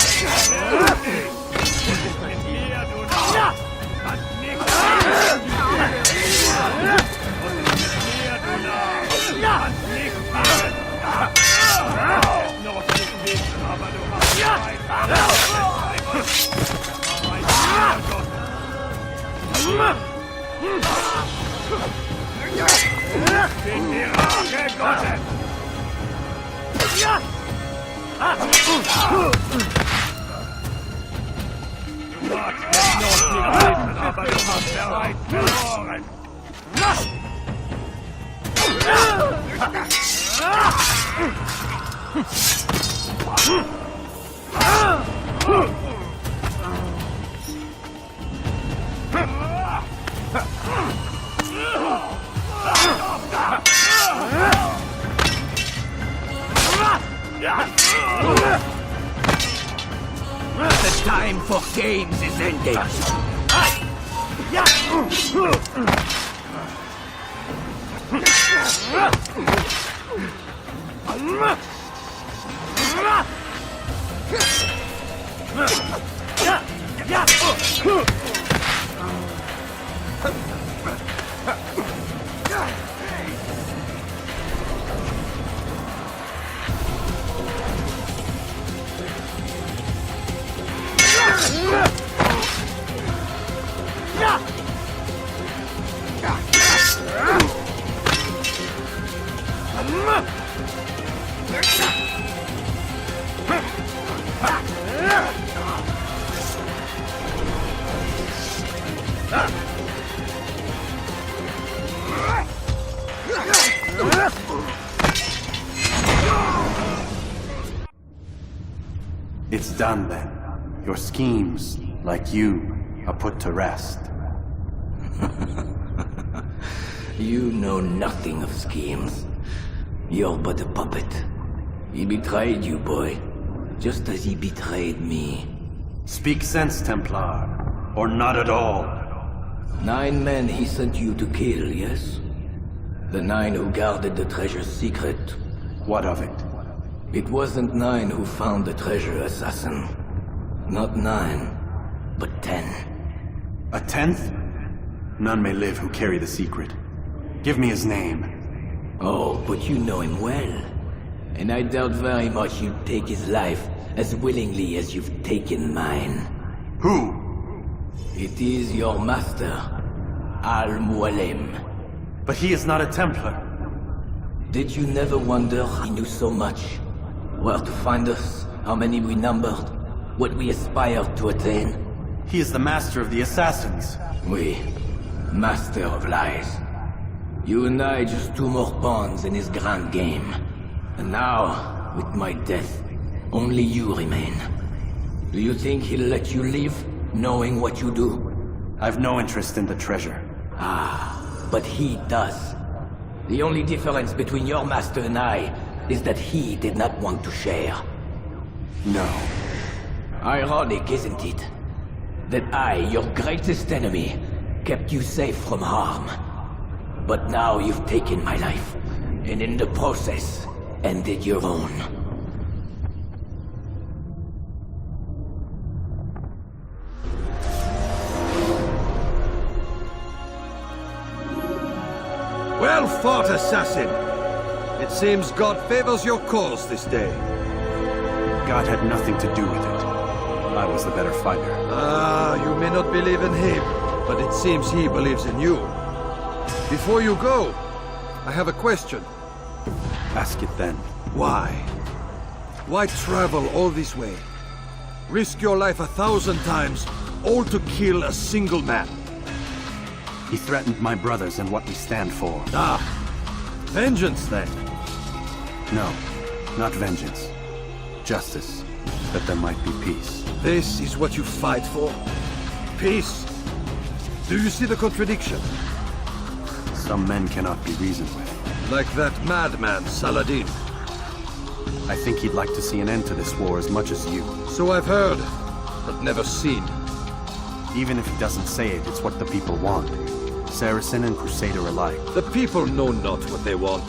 Was ist mit mir, du Narr? Kannst nicht Was ist mit mir, du Narr? Kannst nicht noch nicht wissen, aber du hast bin die Rache Gottes! Du magst es noch nicht wissen, aber du hast bereits verloren!
The time for games is ending.
It's done then. Your schemes, like you, are put to rest.
You know nothing of schemes. You're but a puppet. He betrayed you, boy. Just as he betrayed me.
Speak sense, Templar. Or not at all.
9 men he sent you to kill, yes? The 9 who guarded the treasure's secret.
What of it?
It wasn't 9 who found the treasure, assassin. Not 9, but 10.
A 10th? None may live who carry the secret. Give me his name.
Oh, but you know him well. And I doubt very much you'd take his life as willingly as you've taken mine.
Who?
It is your master, Mualim.
But he is not a Templar.
Did you never wonder he knew so much? Where to find us, how many we numbered, what we aspired to attain?
He is the master of the assassins.
Oui, master of lies. You and I just 2 more pawns in his grand game. And now, with my death, only you remain. Do you think he'll let you live, knowing what you do?
I've no interest in the treasure.
Ah, but he does. The only difference between your master and I is that he did not want to share.
No.
Ironic, isn't it? That I, your greatest enemy, kept you safe from harm. But now you've taken my life, and in the process, ended your own.
Well fought, assassin! It seems God favors your cause this day.
God had nothing to do with it. I was the better fighter.
Ah, you may not believe in him, but it seems he believes in you. Before you go, I have a question.
Ask it then.
Why? Why travel all this way? Risk your life 1,000 times, all to kill a single man.
He threatened my brothers and what we stand for.
Ah, vengeance then.
No, Not vengeance. Justice, that there might be peace.
This is what you fight for? Peace? Do you see the contradiction?
Some men cannot be reasoned with.
Like that madman, Saladin.
I think he'd like to see an end to this war as much as you.
So I've heard, but never seen.
Even if he doesn't say it, it's what the people want. Saracen and Crusader alike.
The people know not what they want.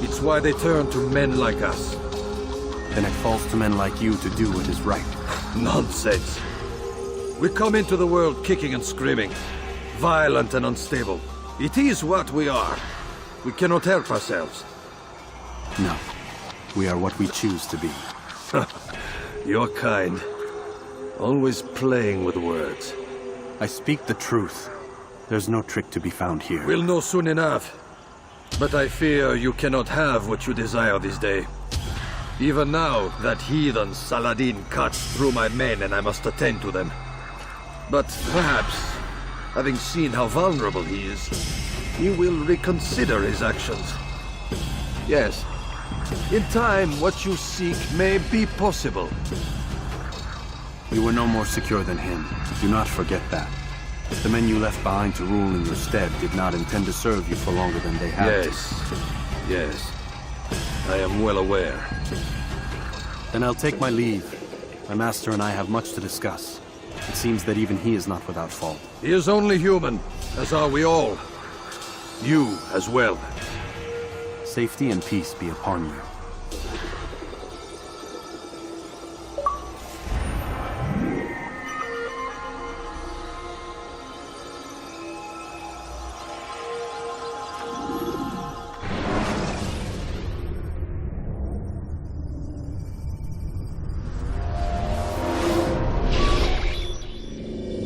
It's why they turn to men like us.
Then it falls to men like you to do what is right.
Nonsense. We come into the world kicking and screaming, violent and unstable. It is what we are. We cannot help ourselves.
No. We are what we choose to be.
You're kind. Always playing with words.
I speak the truth. There's no trick to be found here.
We'll know soon enough. But I fear you cannot have what you desire this day. Even now, that heathen Saladin cuts through my men and I must attend to them. But perhaps, having seen how vulnerable he is, he will reconsider his actions. Yes, in time, what you seek may be possible.
You were no more secure than him. Do not forget that. The men you left behind to rule in your stead did not intend to serve you for longer than they had.
Yes. I am well aware.
Then I'll take my leave. My master and I have much to discuss. It seems that even he is not without fault.
He is only human, as are we all. You as well.
Safety and peace be upon you.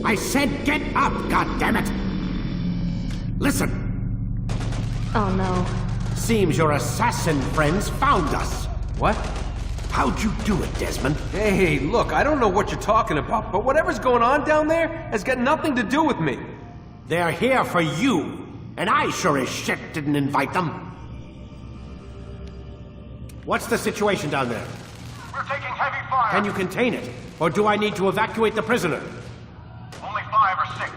I said get up, goddammit! Listen!
Oh no.
Seems your assassin friends found us.
What?
How'd you do it, Desmond?
Hey, look, I don't know what you're talking about, but whatever's going on down there has got nothing to do with me.
They're here for you, and I sure as shit didn't invite them. What's the situation down there?
We're taking heavy fire.
Can you contain it? Or do I need to evacuate the prisoner?
Only 5 or 6.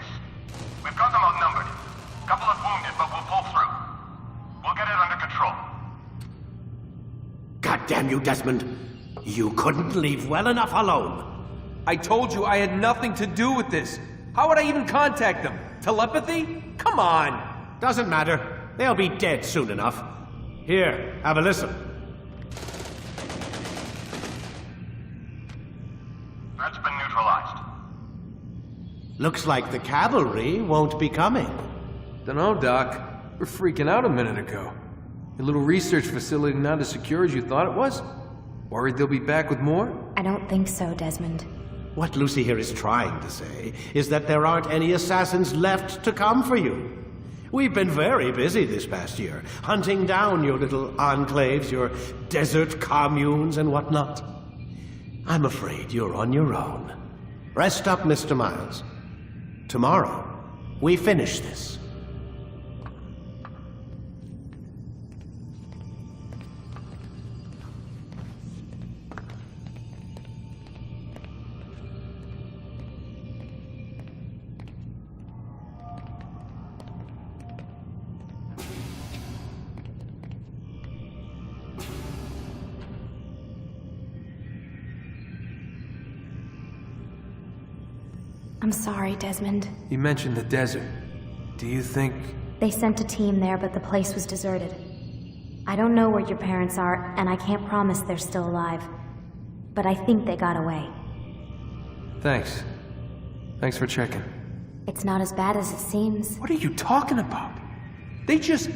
We've got them outnumbered. Couple of wounded, but we'll pull through. We'll get it under control.
God damn you, Desmond. You couldn't leave well enough alone.
I told you I had nothing to do with this. How would I even contact them? Telepathy? Come on!
Doesn't matter. They'll be dead soon enough. Here, have a listen.
That's been neutralized.
Looks like the cavalry won't be coming.
Dunno, Doc. We're freaking out a minute ago. Your little research facility not as secure as you thought it was? Worried they'll be back with more?
I don't think so, Desmond.
What Lucy here is trying to say is that there aren't any assassins left to come for you. We've been very busy this past year, hunting down your little enclaves, your desert communes and whatnot. I'm afraid you're on your own. Rest up, Mr. Miles. Tomorrow, we finish this.
I'm sorry, Desmond.
You mentioned the desert. Do you think...
They sent a team there, but the place was deserted. I don't know where your parents are, and I can't promise they're still alive. But I think they got away.
Thanks. Thanks for checking.
It's not as bad as it seems.
What are you talking about? They just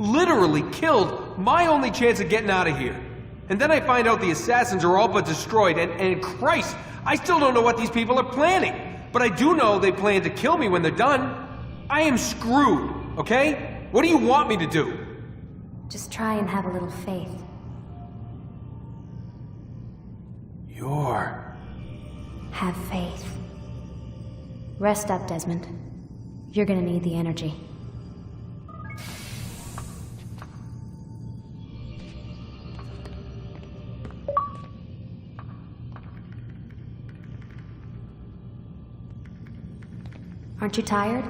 literally killed, my only chance of getting out of here. And then I find out the assassins are all but destroyed, and Christ, I still don't know what these people are planning. But I do know they plan to kill me when they're done. I am screwed, okay? What do you want me to do?
Just try and have a little faith. Have faith. Rest up, Desmond. You're gonna need the energy.
Aren't you tired?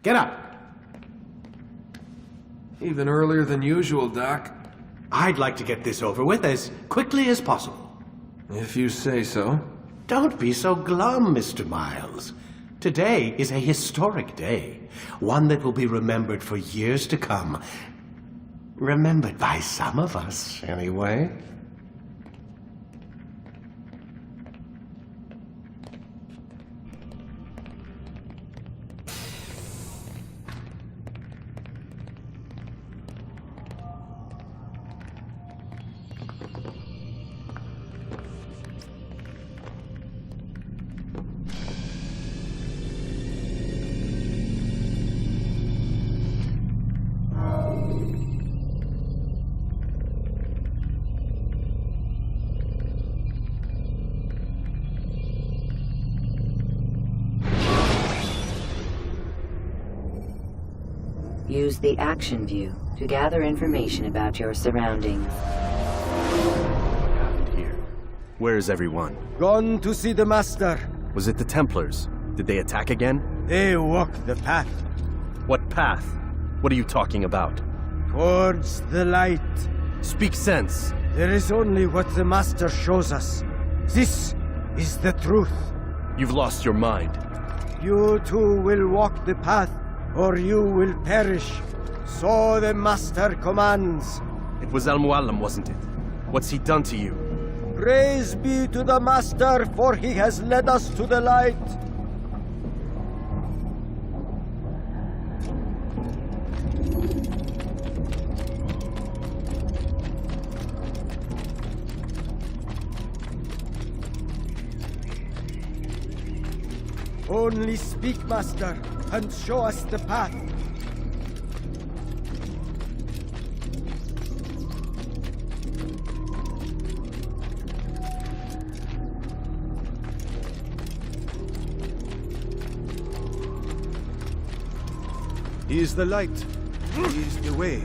Get up!
Even earlier than usual, Doc.
I'd like to get this over with as quickly as possible.
If you say so.
Don't be so glum, Mr. Miles. Today is a historic day. One that will be remembered for years to come. Remembered by some of us, anyway.
Use the action view to gather information about your surroundings.
Where is everyone?
Gone to see the Master.
Was it the Templars? Did they attack again?
They walk the path.
What path? What are you talking about?
Towards the light.
Speak sense.
There is only what the Master shows us. This is the truth.
You've lost your mind.
You too will walk the path, or you will perish. So the Master commands.
It was Mualim, wasn't it? What's he done to you?
Praise be to the Master, for he has led us to the light. Only speak, Master, and show us the path.
He is the light. He is the way.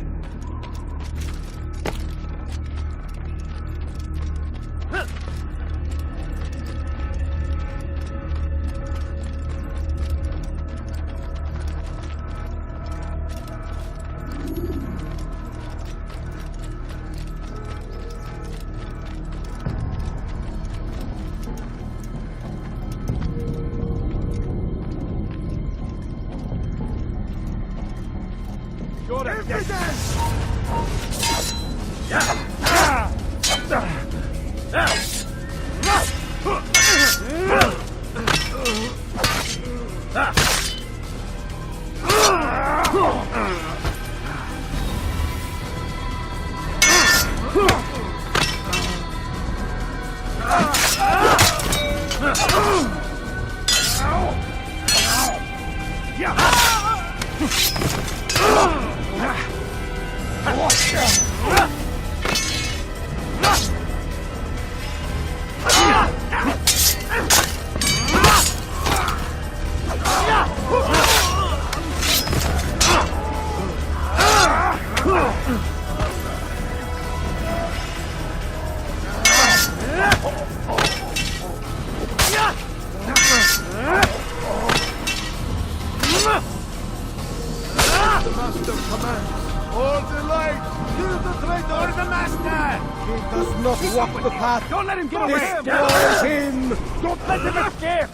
Don't let him get away!
Destroy him!
Don't let him escape!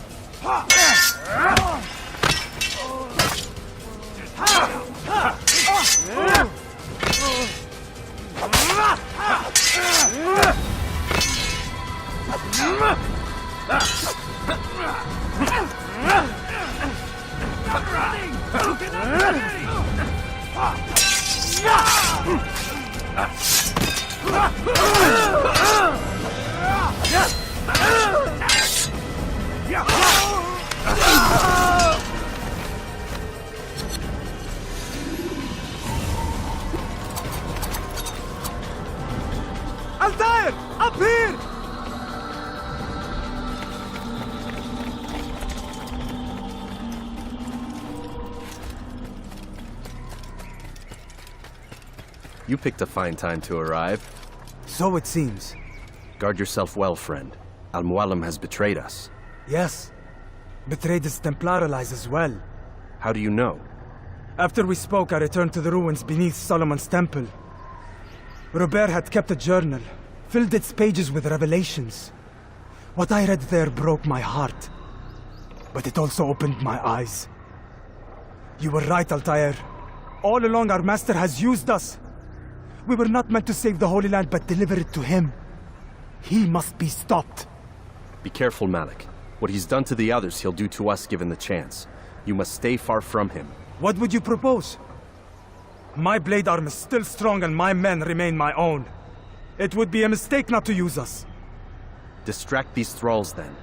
You picked a fine time to arrive.
So it seems.
Guard yourself well, friend. Mualim has betrayed us.
Yes. Betrayed his Templar allies as well.
How do you know?
After we spoke, I returned to the ruins beneath Solomon's temple. Robert had kept a journal, filled its pages with revelations. What I read there broke my heart. But it also opened my eyes. You were right, Altair. All along our master has used us. We were not meant to save the Holy Land, but deliver it to him. He must be stopped.
Be careful, Malik. What he's done to the others, he'll do to us given the chance. You must stay far from him.
What would you propose? My blade arm is still strong and my men remain my own. It would be a mistake not to use us.
Distract these thralls, then.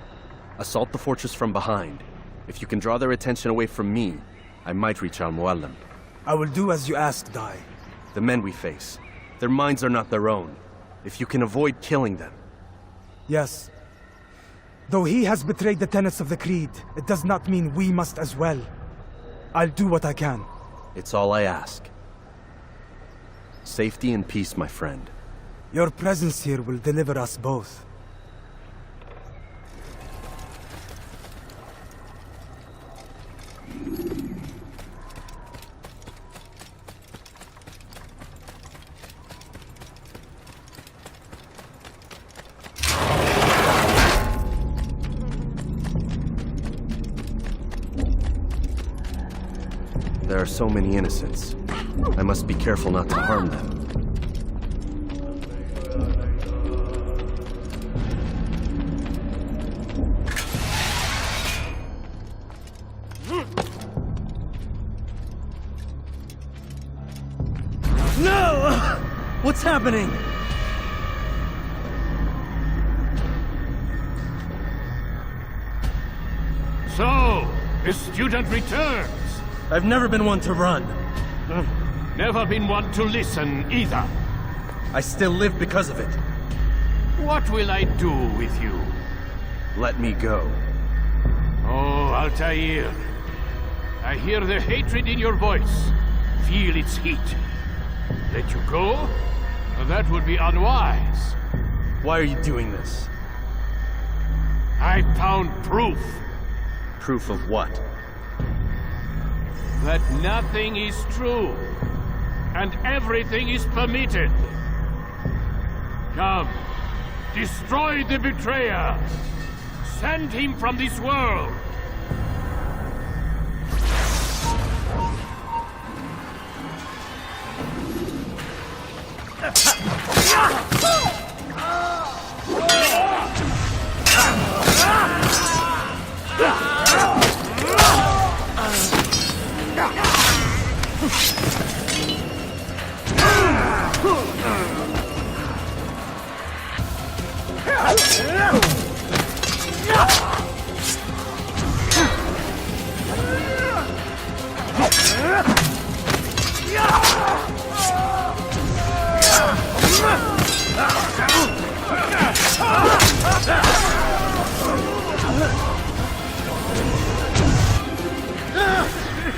Assault the fortress from behind. If you can draw their attention away from me, I might reach Mualim.
I will do as you ask, Dai.
The men we face, their minds are not their own. If you can avoid killing them.
Yes. Though he has betrayed the tenets of the Creed, it does not mean we must as well. I'll do what I can.
It's all I ask. Safety and peace, my friend.
Your presence here will deliver us both.
There are so many innocents. I must be careful not to harm them.
No! What's happening?
So, a student returns.
I've never been one to run.
Never been one to listen, either.
I still live because of it.
What will I do with you?
Let me go.
Oh, Altair. I hear the hatred in your voice. Feel its heat. Let you go? That would be unwise.
Why are you doing this?
I found proof.
Proof of what?
That nothing is true, and everything is permitted. Come, destroy the betrayer. Send him from this world.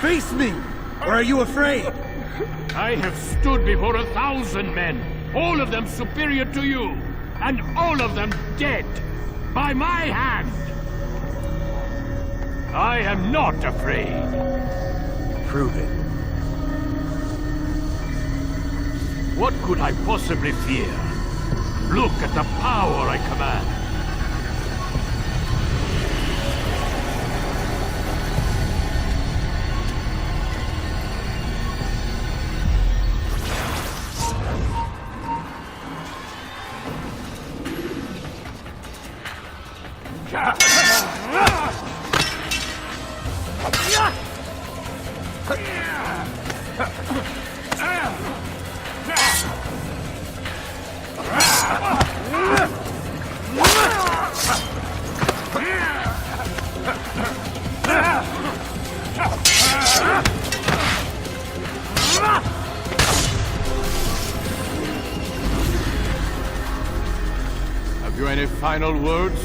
Face me! Or are you afraid?
I have stood before 1,000 men, all of them superior to you, and all of them dead, by my hand. I am not afraid.
Prove it.
What could I possibly fear? Look at the power I command. Have you any final words?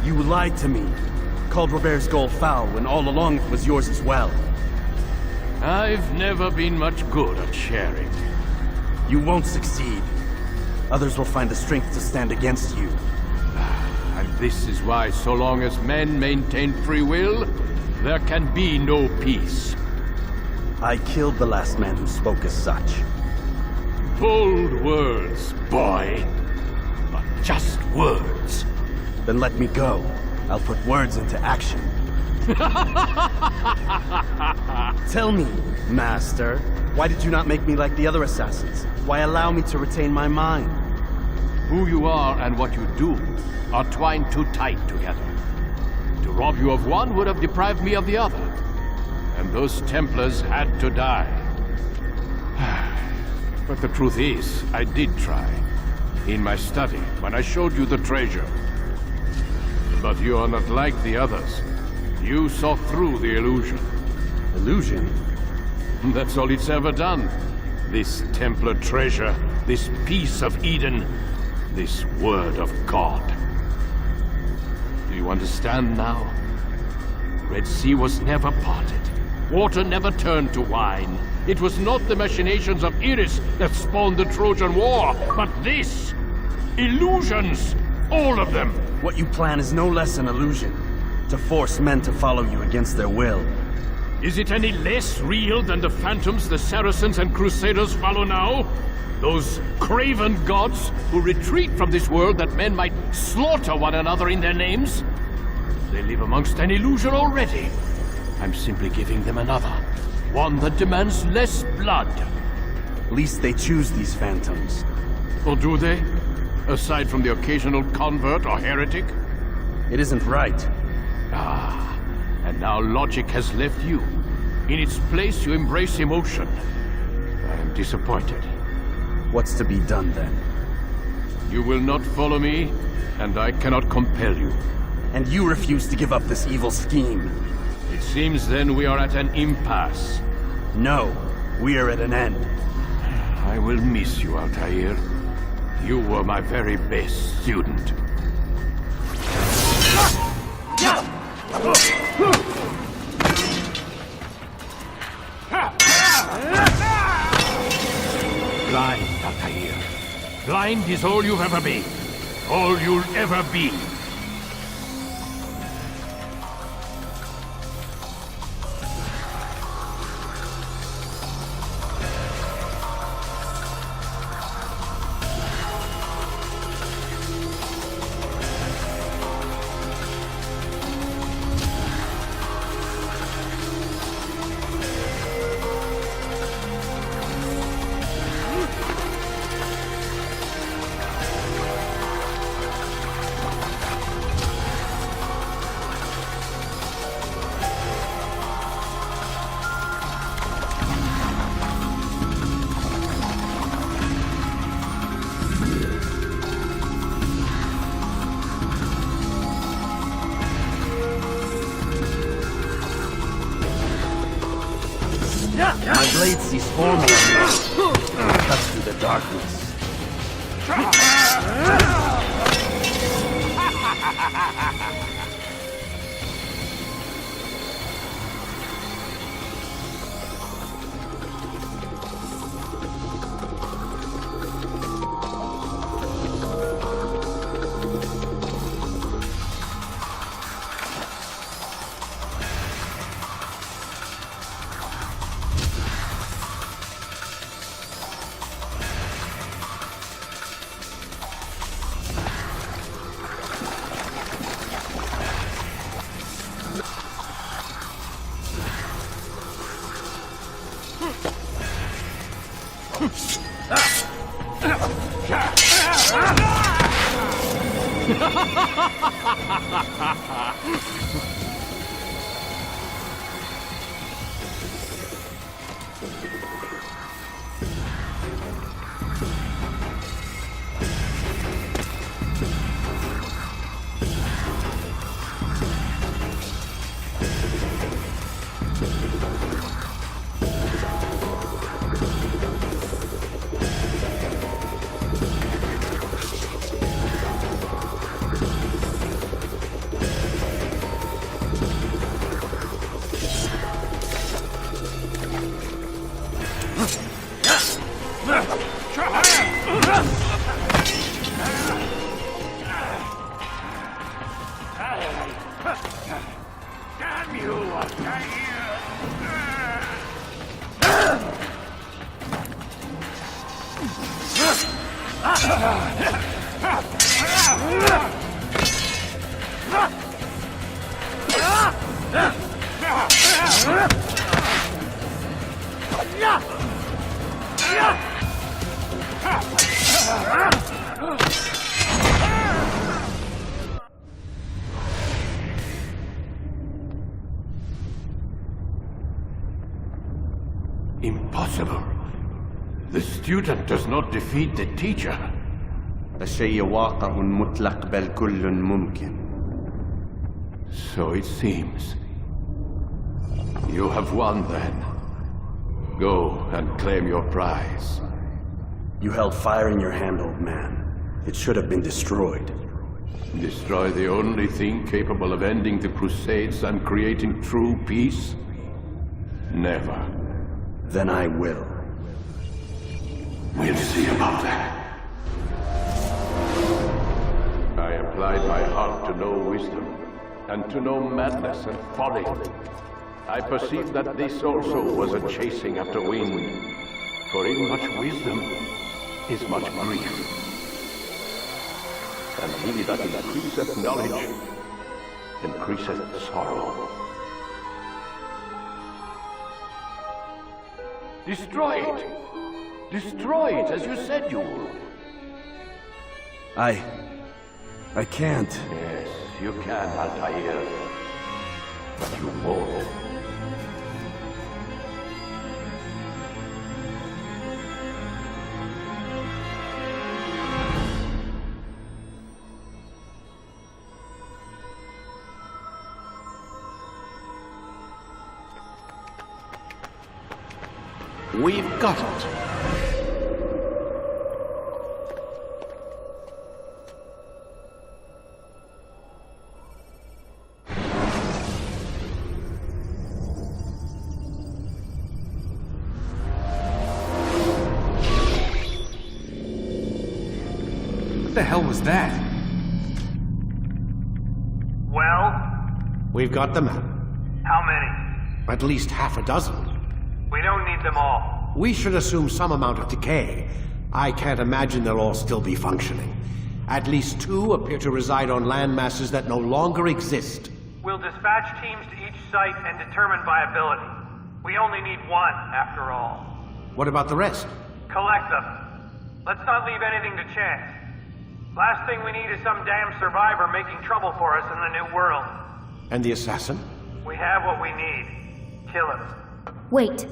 You lied to me. Called Robert's goal foul when all along it was yours as well.
I've never been much good at sharing.
You won't succeed. Others will find the strength to stand against you.
And this is why, so long as men maintain free will, there can be no peace.
I killed the last man who spoke as such.
Bold words, boy. But just words.
Then let me go. I'll put words into action. Tell me, Master, why did you not make me like the other assassins? Why allow me to retain my mind?
Who you are and what you do are twined too tight together. To rob you of one would have deprived me of the other. And those Templars had to die. But the truth is, I did try. In my study, when I showed you the treasure. But you are not like the others. You saw through the illusion.
Illusion?
That's all it's ever done. This Templar treasure, this piece of Eden, this word of God. Do you understand now? Red Sea was never parted. Water never turned to wine. It was not the machinations of Iris that spawned the Trojan War, but this! Illusions! All of them!
What you plan is no less an illusion. To force men to follow you against their will.
Is it any less real than the phantoms the Saracens and Crusaders follow now? Those craven gods who retreat from this world that men might slaughter one another in their names? They live amongst an illusion already. I'm simply giving them another. One that demands less blood.
At least they choose these phantoms.
Or do they? Aside from the occasional convert or heretic?
It isn't right.
Ah, and now logic has left you. In its place, you embrace emotion. I am disappointed.
What's to be done, then?
You will not follow me, and I cannot compel you.
And you refuse to give up this evil scheme.
It seems then we are at an impasse.
No, we are at an end.
I will miss you, Altair. You were my very best student. Blind, Altair. Blind is all you've ever been. All you'll ever be.
My blade sees formula. Cuts through the darkness.
impossible. The student does not defeat the teacher.
الشيء واقع مطلق بل كل ممكن.
So it seems. You have won then. Go and claim your prize.
You held fire in your hand, old man. It should have been destroyed.
Destroy the only thing capable of ending the Crusades and creating true peace? Never.
Then I will.
We'll see about that. I applied my heart to know wisdom, and to know madness and folly. I perceived that this also was a chasing after wind, for in much wisdom is much grief. And he that increaseth knowledge increaseth sorrow. Destroy it! Destroy it, as you said you would.
I can't.
Yes, you can, Altair. But you won't.
We've got it.
What the hell was that?
Well?
We've got the map.
How many?
At least half a dozen.
We don't need them all.
We should assume some amount of decay. I can't imagine they'll all still be functioning. At least 2 appear to reside on land masses that no longer exist.
We'll dispatch teams to each site and determine viability. We only need 1, after all.
What about the rest?
Collect them. Let's not leave anything to chance. Last thing we need is some damn survivor making trouble for us in the new world.
And the assassin?
We have what we need. Kill him.
Wait.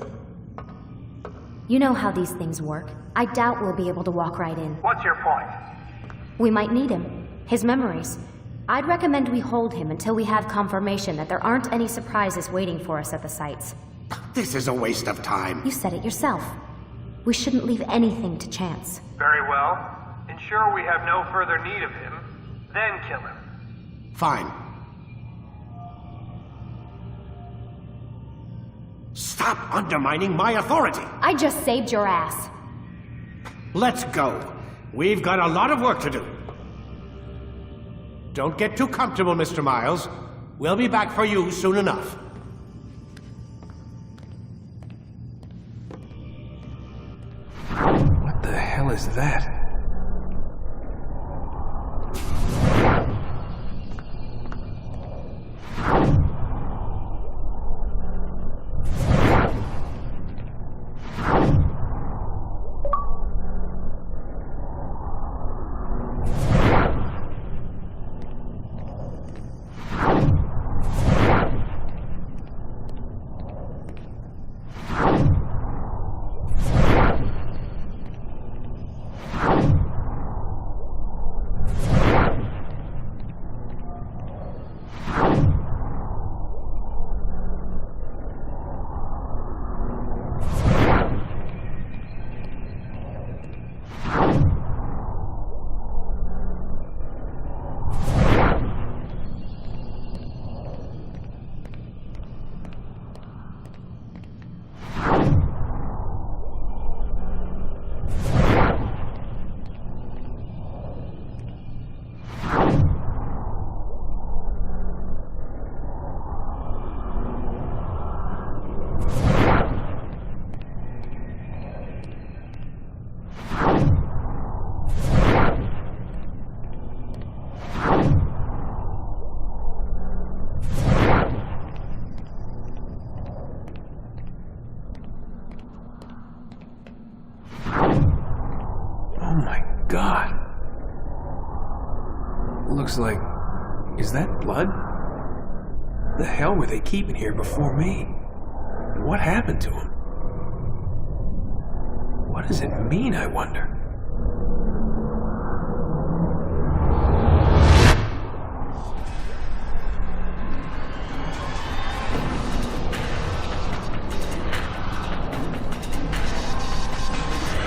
You know how these things work. I doubt we'll be able to walk right in.
What's your point?
We might need him. His memories. I'd recommend we hold him until we have confirmation that there aren't any surprises waiting for us at the sites.
This is a waste of time.
You said it yourself. We shouldn't leave anything to chance.
Very well. Ensure we have no further need of him, then kill him.
Fine. Stop undermining my authority!
I just saved your ass.
Let's go. We've got a lot of work to do. Don't get too comfortable, Mr. Miles. We'll be back for you soon enough.
What the hell is that? Looks like... is that blood? The hell were they keeping here before me? And what happened to him? What does it mean, I wonder?